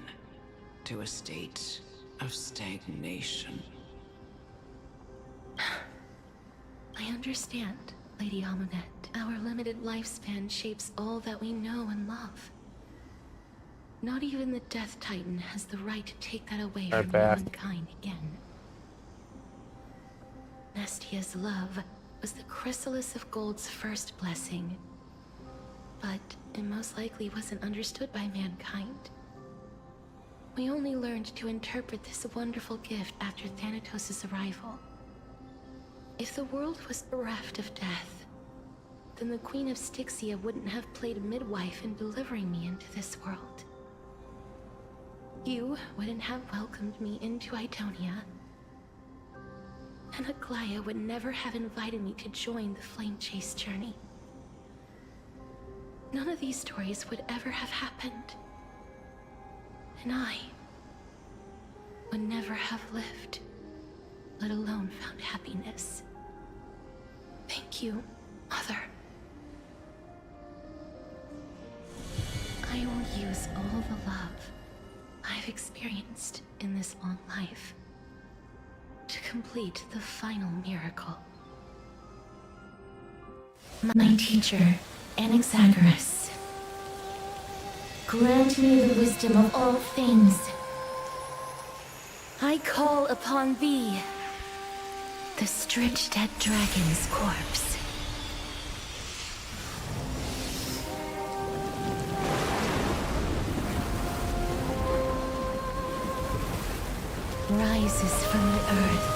to a state of stagnation. I understand, Lady Amunet. Our limited lifespan shapes all that we know and love. Not even the Death Titan has the right to take that away Right from back. humankind again. Nestia's love was the chrysalis of Gold's first blessing, but it most likely wasn't understood by mankind. We only learned to interpret this wonderful gift after Thanatos' arrival. If the world was bereft of death, then the Queen of Styxia wouldn't have played midwife in delivering me into this world. You wouldn't have welcomed me into Idonia, and Aglaya would never have invited me to join the Flame Chase journey. None of these stories would ever have happened, and I would never have lived, let alone found happiness. Thank you, Mother. I will use all the love I've experienced in this long life to complete the final miracle. My teacher, Anaxagoras, grant me the wisdom of all things. I call upon thee, the stripped dead dragon's corpse. Rises from the earth,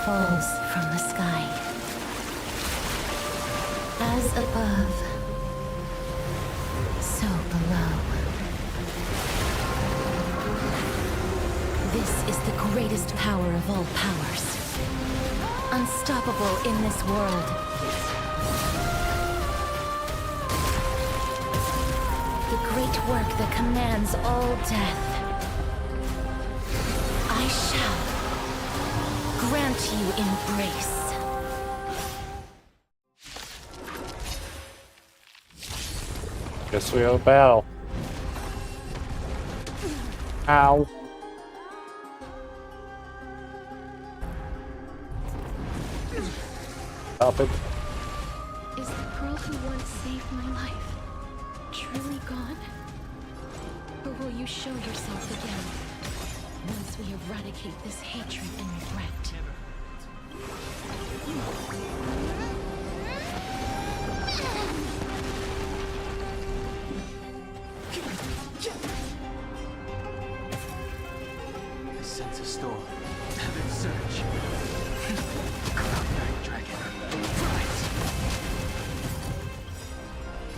falls from the sky. As above, so below. This is the greatest power of all powers. Unstoppable in this world. The great work that commands all death. I shall grant you embrace. Guess we have a battle. Ow. Stop it. Is the girl who once saved my life truly gone? Or will you show yourself again once we eradicate this hatred and regret? I sense a storm. Heaven's surge. Cloud-Night Dragon. Rise.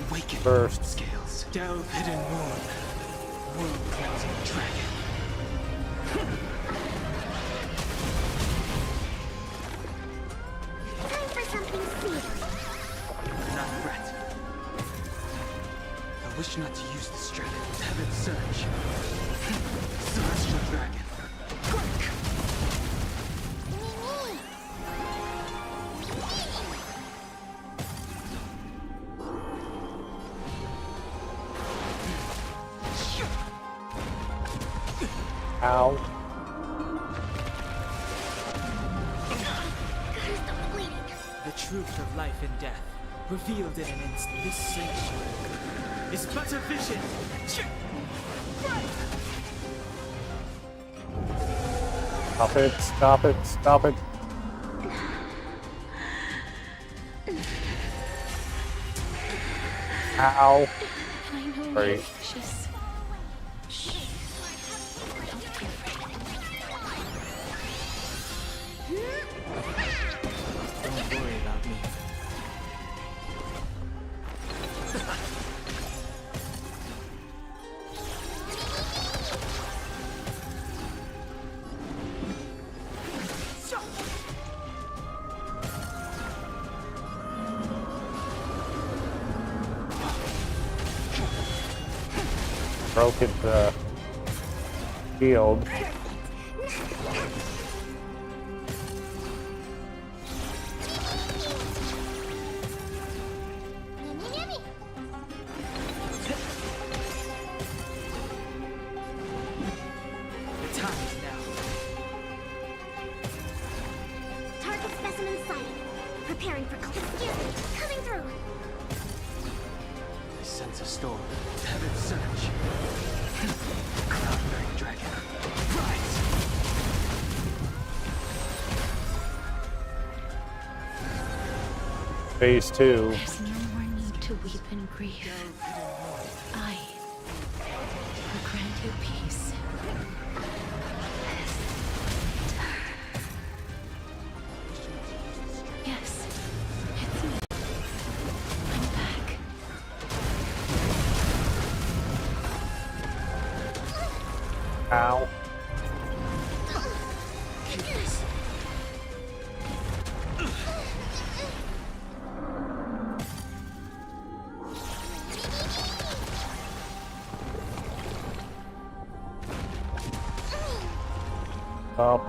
Awaken. First. Scales. Delve hidden moon. World-cleansing dragon. Time for something sweet. Not threat. I wish not to use this dragon. Heaven's surge. Celestial dragon. Ow. The truth of life and death, revealed in an instant. This sanctuary is but a vision. Stop it, stop it, stop it. Ow. I know Great. you're anxious. Shh. Don't be afraid. Don't worry about me. Broke its shield. The time is now. Target specimen sighted. Preparing for excuse me, coming through. I sense a storm. Heaven's search. Cloudberry dragon. Rise! Phase 2. There's no more need to weep and grieve. I will grant you peace. Yes, it's me. I'm back. Ow. Up.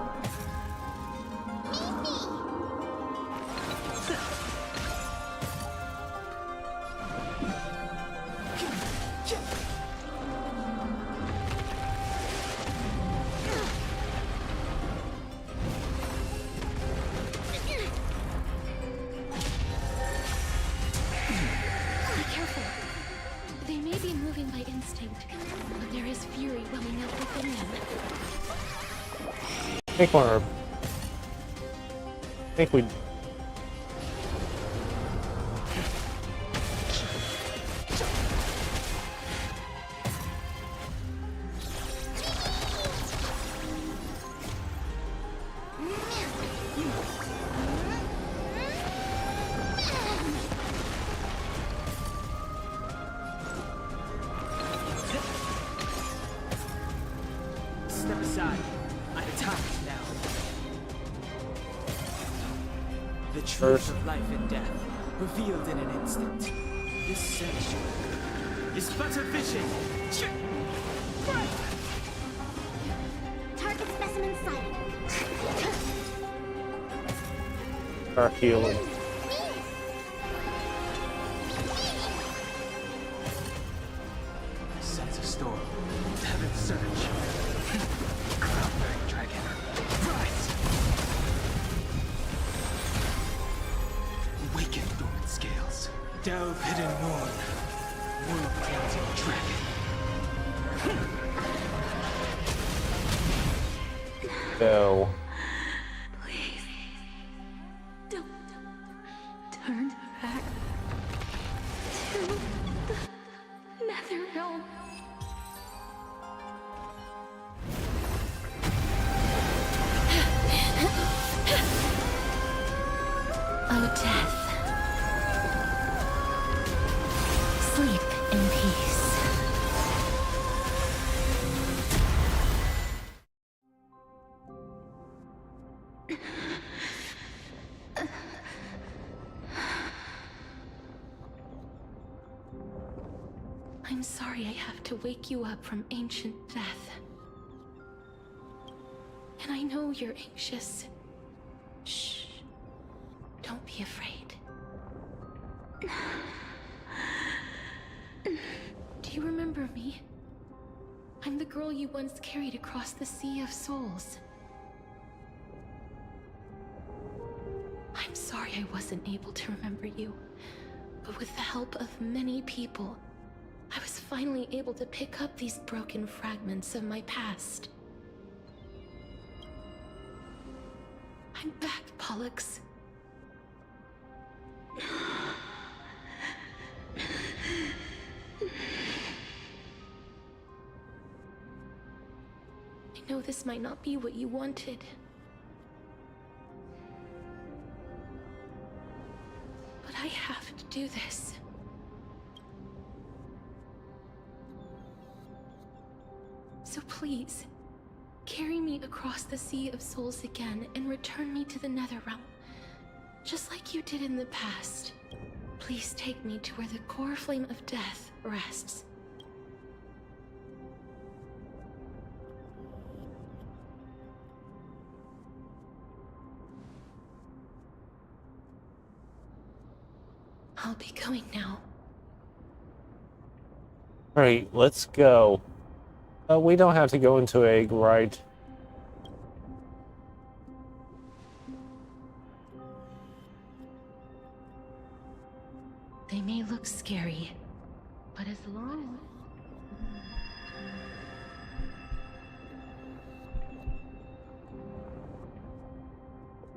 Be careful. They may be moving by instinct, but there is fury welling up within them. I think we. Step aside. I attack now. The truth of life and death, revealed in an instant. This sanctuary is but a vision. Target specimen sighted. Start healing. Sense a storm. Heaven's search. Cloudberry dragon. Rise! Awaken dormant scales. Delve hidden moon. World cleansing dragon. No. Please, don't turn back to the Nether Realm. Oh, death. Sleep in peace. I'm sorry I have to wake you up from ancient death. And I know you're anxious. Shh. Don't be afraid. Do you remember me? I'm the girl you once carried across the Sea of Souls. I'm sorry I wasn't able to remember you, but with the help of many people, I was finally able to pick up these broken fragments of my past. I'm back, Pollux. I know this might not be what you wanted. But I have to do this. So please, carry me across the Sea of Souls again and return me to the Netherrealm. Just like you did in the past. Please take me to where the core flame of death rests. I'll be going now. Alright, let's go. We don't have to go into Egg, right? They may look scary, but as long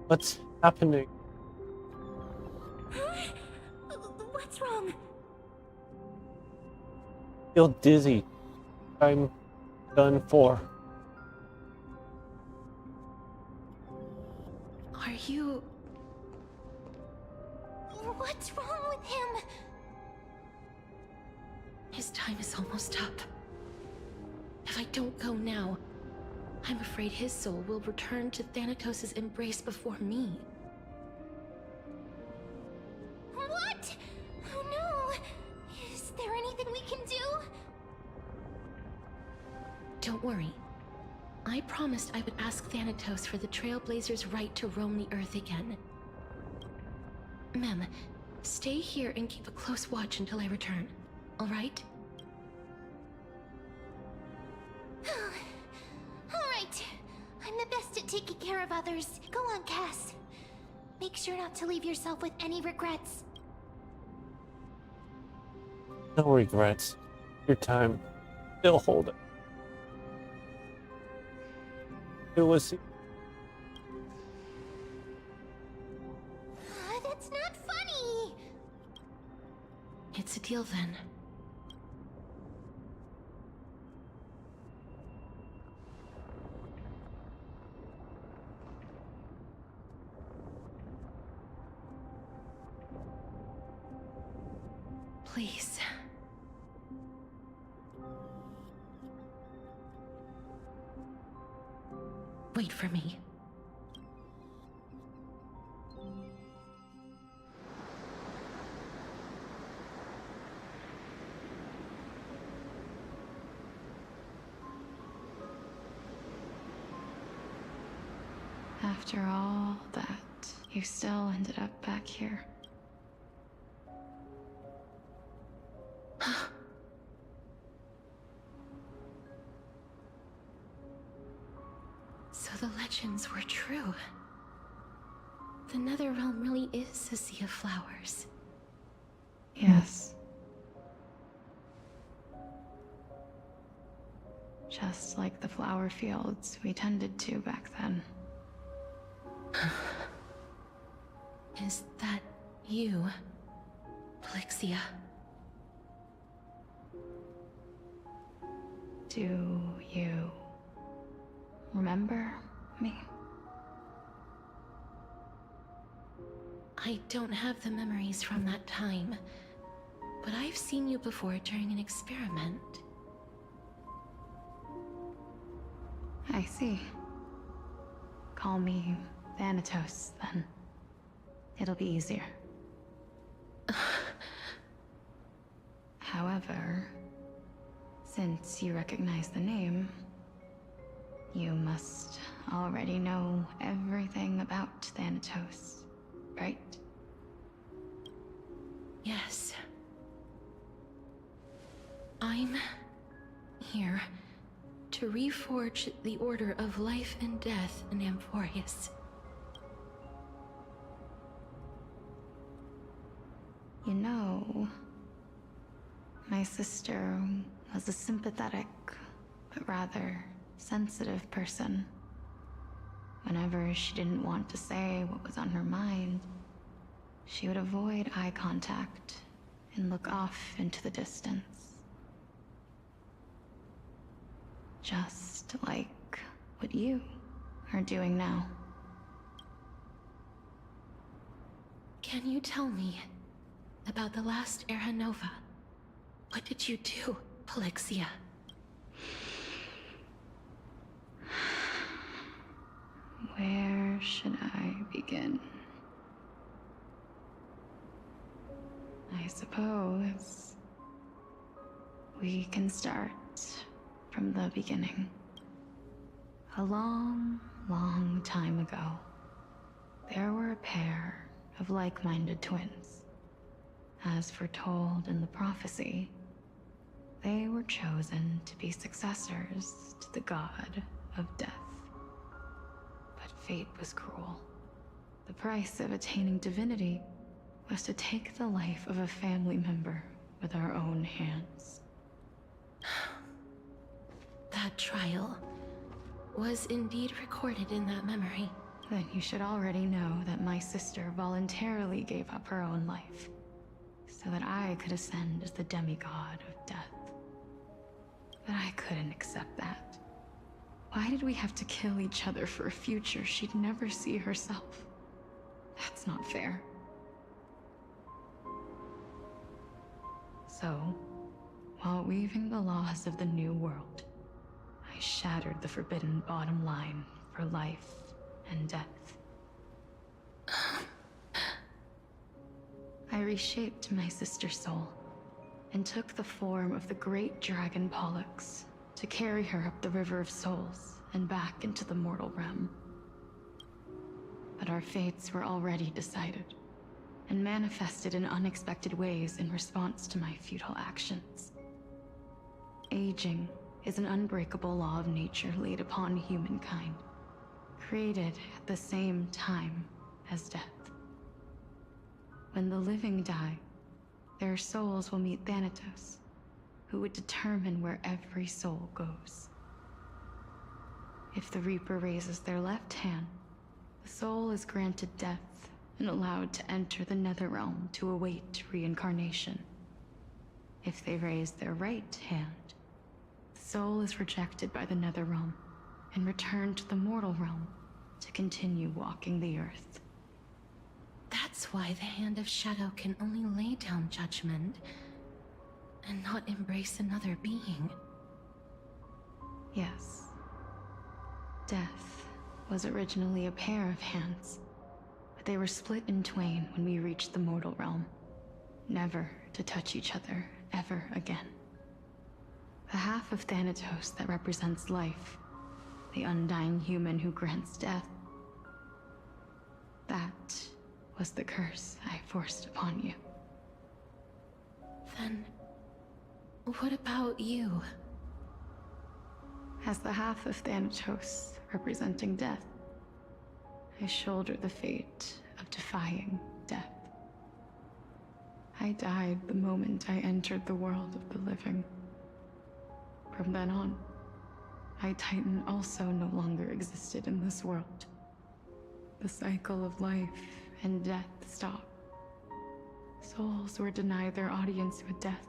What's happening? What's wrong? Feel dizzy. I'm done for. Are you... What's wrong with him? His time is almost up. If I don't go now, I'm afraid his soul will return to Thanatos' embrace before me. What? Oh no! Is there anything we can do? Don't worry. I promised I would ask Thanatos for the Trailblazers' right to roam the Earth again. Mem, stay here and keep a close watch until I return, all right? Alright. I'm the best at taking care of others. Go on, Cass. Make sure not to leave yourself with any regrets. No regrets. Your time. Still hold it. It was... That's not funny! It's a deal then. Please. Wait for me. After all that, you still ended up back here. So the legends were true. The Netherrealm really is a sea of flowers. Yes. Just like the flower fields we tended to back then. Is that you, Plixia? Do you remember me? I don't have the memories from that time, but I've seen you before during an experiment. I see. Call me Thanatos, then. It'll be easier. However, since you recognize the name, you must already know everything about Thanatos, right? Yes. I'm here to reforge the order of life and death in Amphoreus. You know, my sister was a sympathetic, but rather sensitive person. Whenever she didn't want to say what was on her mind, she would avoid eye contact and look off into the distance. Just like what you are doing now. Can you tell me about the last Era Nova? What did you do, Plixia? Where should I begin? I suppose we can start from the beginning. A long, long time ago, there were a pair of like-minded twins. As foretold in the prophecy, they were chosen to be successors to the god of death. But fate was cruel. The price of attaining divinity was to take the life of a family member with our own hands. sad trial was indeed recorded in that memory. Then you should already know that my sister voluntarily gave up her own life, so that I could ascend as the demigod of death. But I couldn't accept that. Why did we have to kill each other for a future she'd never see herself? That's not fair. So, while weaving the laws of the new world, I shattered the forbidden bottom line for life and death. I reshaped my sister's soul and took the form of the great dragon Pollux to carry her up the River of Souls and back into the mortal realm. But our fates were already decided and manifested in unexpected ways in response to my futile actions. Aging is an unbreakable law of nature laid upon humankind, created at the same time as death. When the living die, their souls will meet Thanatos, who would determine where every soul goes. If the Reaper raises their left hand, the soul is granted death and allowed to enter the Netherrealm to await reincarnation. If they raise their right hand, the soul is rejected by the Netherrealm and returned to the mortal realm to continue walking the earth. That's why the Hand of Shadow can only lay down judgment and not embrace another being. Yes. Death was originally a pair of hands, but they were split in twain when we reached the mortal realm, never to touch each other ever again. The half of Thanatos that represents life, the undying human who grants death, that was the curse I forced upon you. Then, what about you? As the half of Thanatos representing death, I shoulder the fate of defying death. I died the moment I entered the world of the living. From then on, my Titan also no longer existed in this world. The cycle of life and death stopped. Souls were denied their audience with death,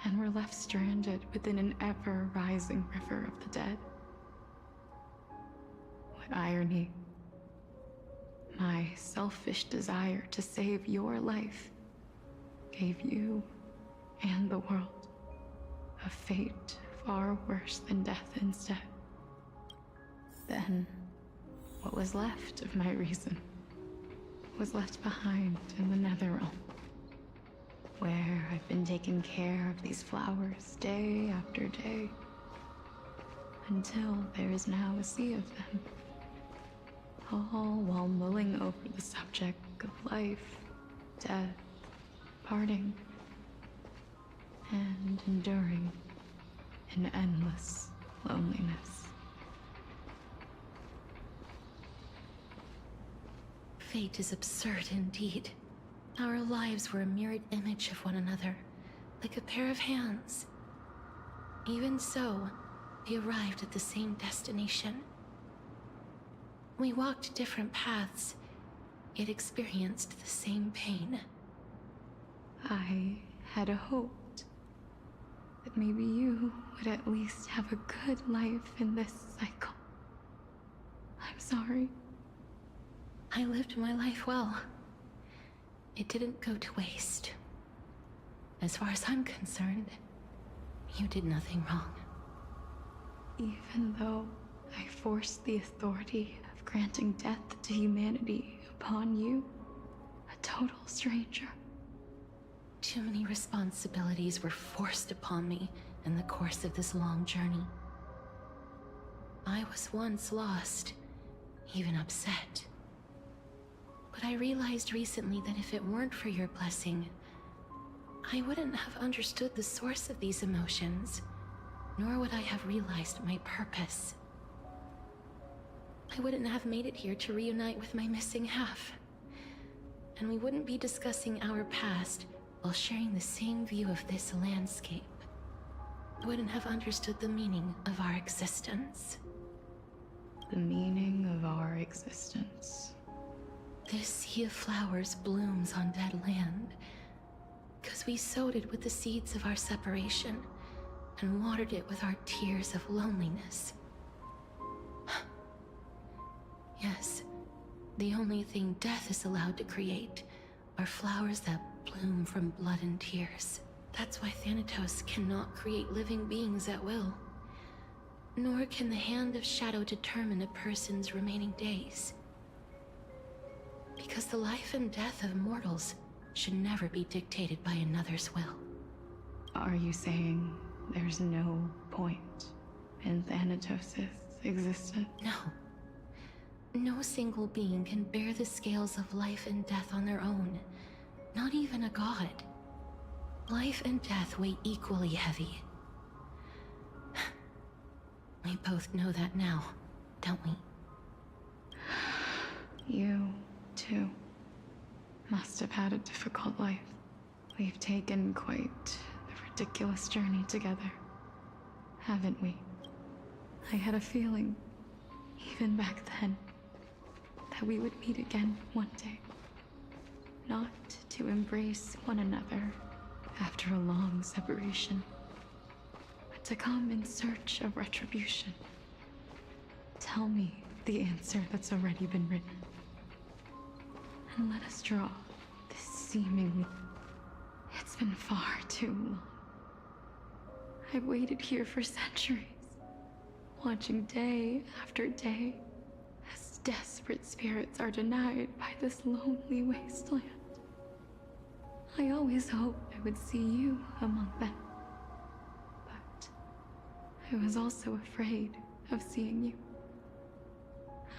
and were left stranded within an ever-rising river of the dead. What irony. My selfish desire to save your life gave you and the world a fate far worse than death instead. Then, what was left of my reason was left behind in the Netherrealm, where I've been taking care of these flowers day after day, until there is now a sea of them, all while mulling over the subject of life, death, parting, and enduring an endless loneliness. Fate is absurd indeed. Our lives were a mirrored image of one another, like a pair of hands. Even so, we arrived at the same destination. We walked different paths, yet experienced the same pain. I had hoped that maybe you would at least have a good life in this cycle. I'm sorry. I lived my life well. It didn't go to waste. As far as I'm concerned, you did nothing wrong. Even though I forced the authority of granting death to humanity upon you, a total stranger. Too many responsibilities were forced upon me in the course of this long journey. I was once lost, even upset. But I realized recently that if it weren't for your blessing, I wouldn't have understood the source of these emotions, nor would I have realized my purpose. I wouldn't have made it here to reunite with my missing half. And we wouldn't be discussing our past while sharing the same view of this landscape. I wouldn't have understood the meaning of our existence. The meaning of our existence. This sea of flowers blooms on dead land, because we sowed it with the seeds of our separation and watered it with our tears of loneliness. Yes, the only thing death is allowed to create are flowers that bloom from blood and tears. That's why Thanatos cannot create living beings at will. Nor can the Hand of Shadow determine a person's remaining days. Because the life and death of mortals should never be dictated by another's will. Are you saying there's no point in Thanatos' existence? No. No single being can bear the scales of life and death on their own. Not even a god. Life and death weigh equally heavy. We both know that now, don't we? You, too, must have had a difficult life. We've taken quite the ridiculous journey together, haven't we? I had a feeling, even back then, that we would meet again one day. Not to embrace one another after a long separation, but to come in search of retribution. Tell me the answer that's already been written. And let us draw this seemingly... It's been far too long. I've waited here for centuries, watching day after day as desperate spirits are denied by this lonely wasteland. I always hoped I would see you among them. But I was also afraid of seeing you.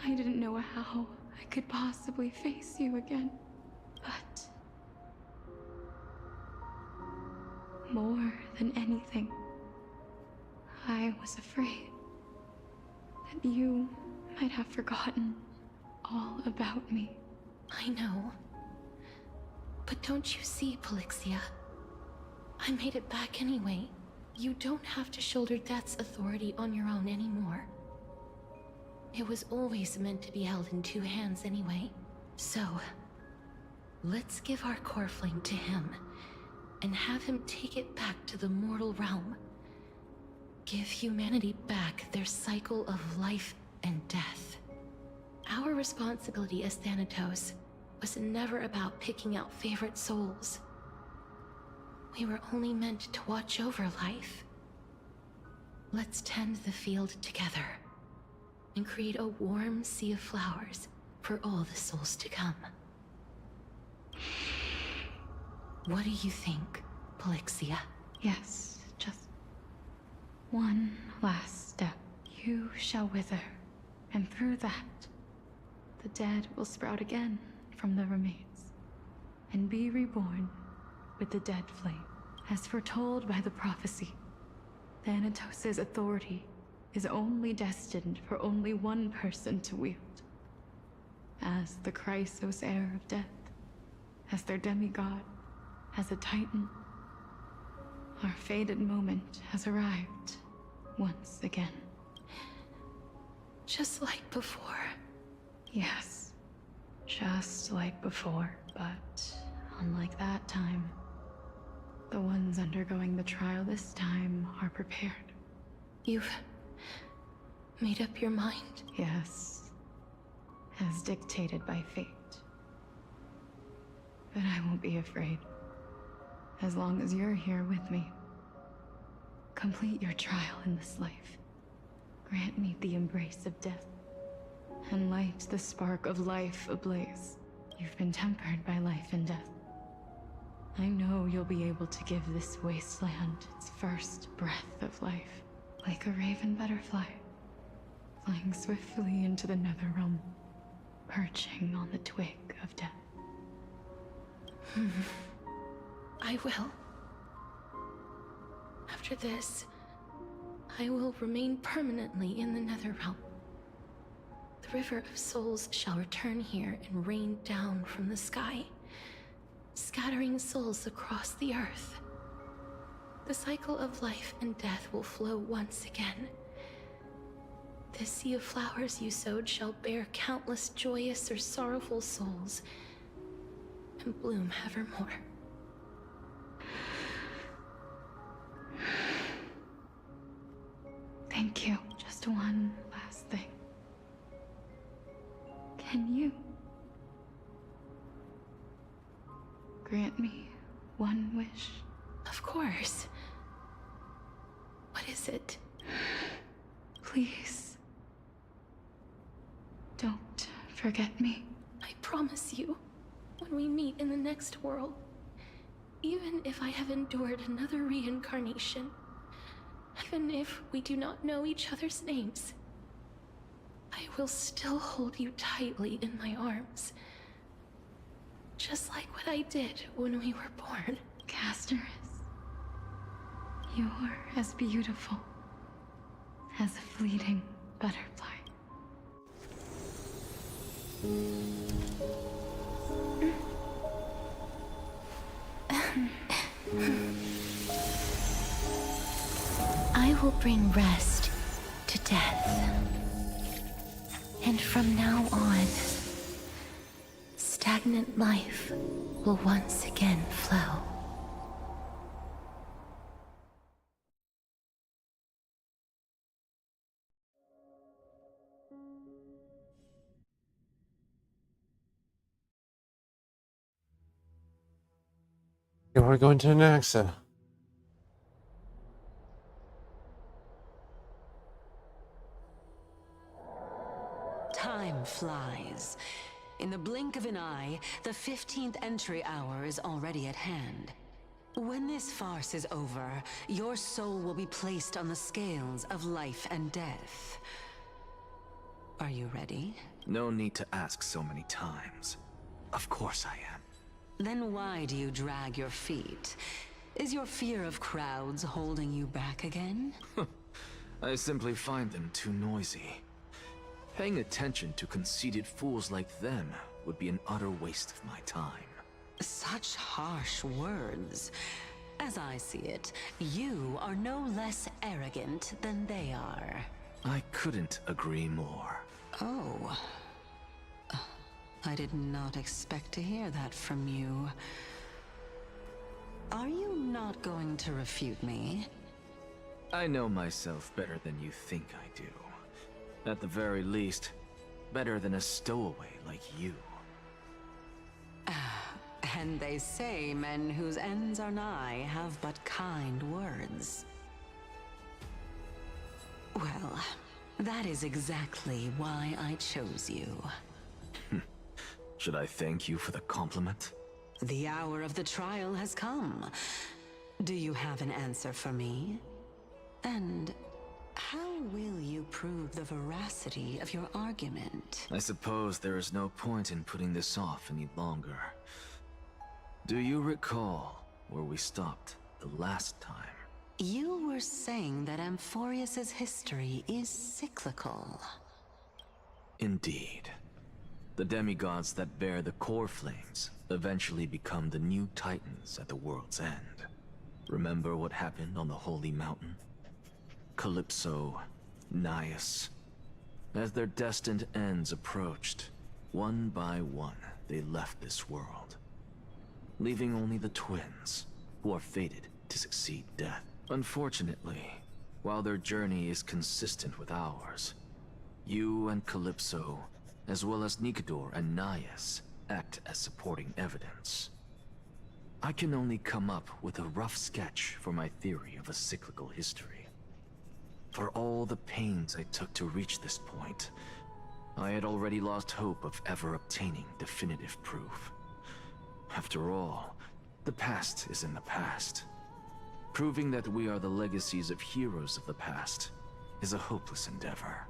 I didn't know how I could possibly face you again. But more than anything, I was afraid that you might have forgotten all about me. I know. But don't you see, Polixia? I made it back anyway. You don't have to shoulder death's authority on your own anymore. It was always meant to be held in two hands anyway. So, let's give our core flame to him, and have him take it back to the mortal realm. Give humanity back their cycle of life and death. Our responsibility as Thanatos was never about picking out favorite souls. We were only meant to watch over life. Let's tend the field together and create a warm sea of flowers for all the souls to come. What do you think, Polixia? Yes, just one last step. You shall wither, and through that, the dead will sprout again from the remains, and be reborn with the dead flame. As foretold by the prophecy, Thanatos' authority is only destined for only one person to wield. As the Chrysos heir of death, as their demigod, as a titan, our fated moment has arrived once again. Just like before. Yes, just like before, but unlike that time, the ones undergoing the trial this time are prepared. You've made up your mind? Yes, as dictated by fate. But I won't be afraid, as long as you're here with me. Complete your trial in this life. Grant me the embrace of death, and light the spark of life ablaze. You've been tempered by life and death. I know you'll be able to give this wasteland its first breath of life, like a raven butterfly, flying swiftly into the netherrealm, perching on the twig of death. I will. After this, I will remain permanently in the Netherrealm. The River of Souls shall return here and rain down from the sky, scattering souls across the earth. the cycle of life and death will flow once again. This sea of flowers you sowed shall bear countless joyous or sorrowful souls, and bloom evermore. Thank you. Just one last thing. Can you grant me one wish? Of course. What is it? Please. Don't forget me. I promise you, when we meet in the next world, even if I have endured another reincarnation, even if we do not know each other's names, I will still hold you tightly in my arms. Just like what I did when we were born. Casterus, you're as beautiful as a fleeting butterfly. I will bring rest to death. And from now on, stagnant life will once again flow. You are going to Naxa. Time flies. In the blink of an eye, the 15th entry hour is already at hand. When this farce is over, your soul will be placed on the scales of life and death. Are you ready? No need to ask so many times. Of course I am. Then why do you drag your feet? Is your fear of crowds holding you back again? I simply find them too noisy. Paying attention to conceited fools like them would be an utter waste of my time. Such harsh words. As I see it, you are no less arrogant than they are. I couldn't agree more. Oh. I did not expect to hear that from you. Are you not going to refute me? I know myself better than you think I do. At the very least, better than a stowaway like you. And they say men whose ends are nigh have but kind words. Well, that is exactly why I chose you. Should I thank you for the compliment? The hour of the trial has come. Do you have an answer for me? And how will you prove the veracity of your argument? I suppose there is no point in putting this off any longer. Do you recall where we stopped the last time? You were saying that Amphoreus' history is cyclical. Indeed. The demigods that bear the core flames eventually become the new titans at the world's end. Remember what happened on the Holy Mountain? Calypso, Naias. As their destined ends approached, one by one they left this world, leaving only the twins, who are fated to succeed death. Unfortunately, while their journey is consistent with ours, you and Calypso, as well as Nikador and Naias, act as supporting evidence. I can only come up with a rough sketch for my theory of a cyclical history. For all the pains I took to reach this point, I had already lost hope of ever obtaining definitive proof. After all, the past is in the past. Proving that we are the legacies of heroes of the past is a hopeless endeavor.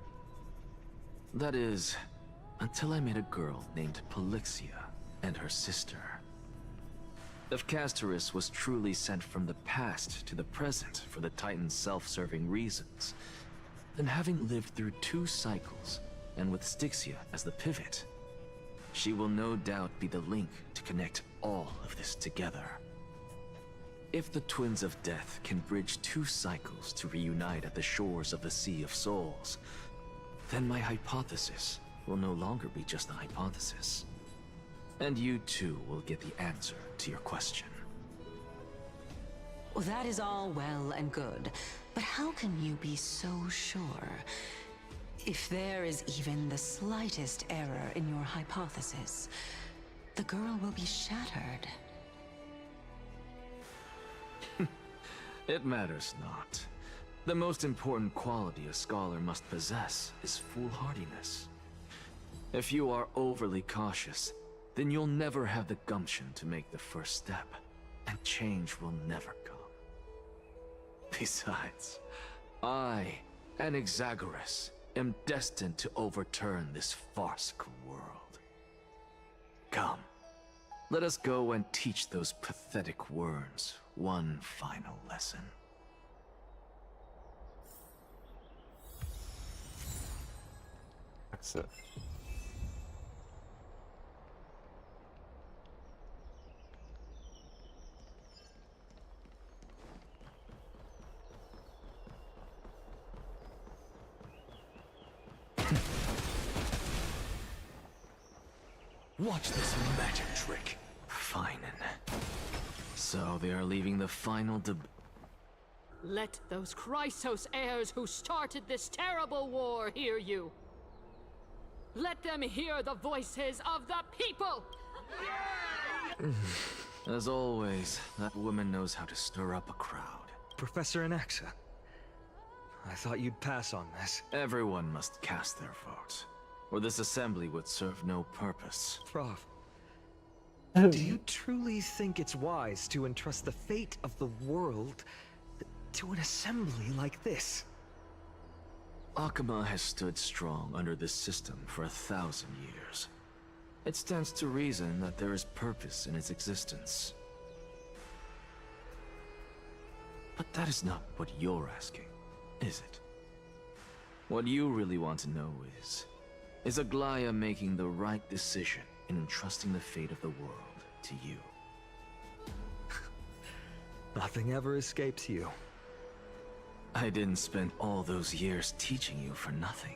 That is, until I met a girl named Polixia and her sister. If Casterus was truly sent from the past to the present for the Titan's self-serving reasons, then having lived through 2 cycles, and with Styxia as the pivot, she will no doubt be the link to connect all of this together. If the Twins of Death can bridge 2 cycles to reunite at the shores of the Sea of Souls, then my hypothesis will no longer be just a hypothesis. And you too will get the answer to your question. Well, that is all well and good, but how can you be so sure? If there is even the slightest error in your hypothesis, the girl will be shattered. It matters not. The most important quality a scholar must possess is foolhardiness. If you are overly cautious, then you'll never have the gumption to make the first step, and change will never come. Besides, I, Anaxagoras, am destined to overturn this farcical world. Come, let us go and teach those pathetic worms one final lesson. That's it. Watch this magic trick. Fine. So they are leaving the final Let those Chrysos heirs who started this terrible war hear you. Let them hear the voices of the people! As always, that woman knows how to stir up a crowd. Professor Anaxa, I thought you'd pass on this. Everyone must cast their vote, or this assembly would serve no purpose. Prof, do you truly think it's wise to entrust the fate of the world to an assembly like this? Akama has stood strong under this system for 1,000 years. It stands to reason that there is purpose in its existence. But that is not what you're asking, is it? What you really want to know is Aglaya making the right decision in entrusting the fate of the world to you? Nothing ever escapes you. I didn't spend all those years teaching you for nothing.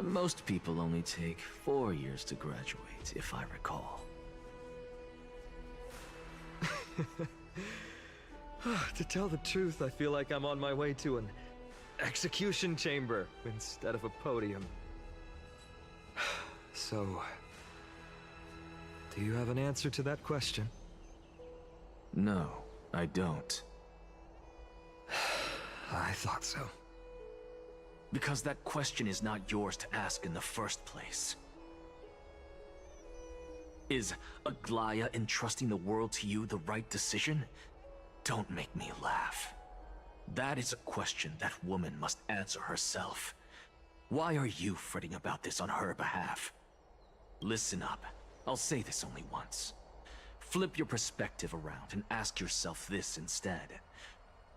Most people only take 4 years to graduate, if I recall. To tell the truth, I feel like I'm on my way to an execution chamber instead of a podium. So, do you have an answer to that question? No, I don't. I thought so. Because that question is not yours to ask in the first place. Is Aglaya entrusting the world to you the right decision? Don't make me laugh. That is a question that woman must answer herself. Why are you fretting about this on her behalf? Listen up. I'll say this only once. Flip your perspective around and ask yourself this instead.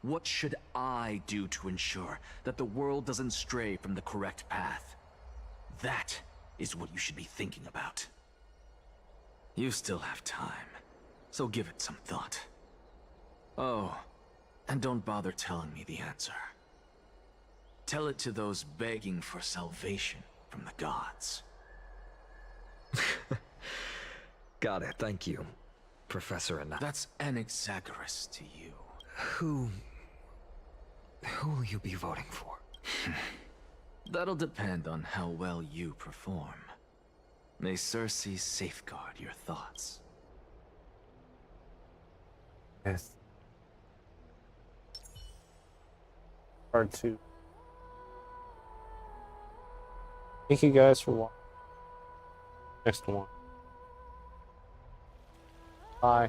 What should I do to ensure that the world doesn't stray from the correct path? That is what you should be thinking about. You still have time, so give it some thought. Oh, and don't bother telling me the answer. Tell it to those begging for salvation from the gods. Got it, thank you, Professor Anaxa. That's Anaxagoras to you. Who will you be voting for? That'll depend on how well you perform. May Circe safeguard your thoughts. Yes. Part 2. Thank you guys for watching. Next one. Bye.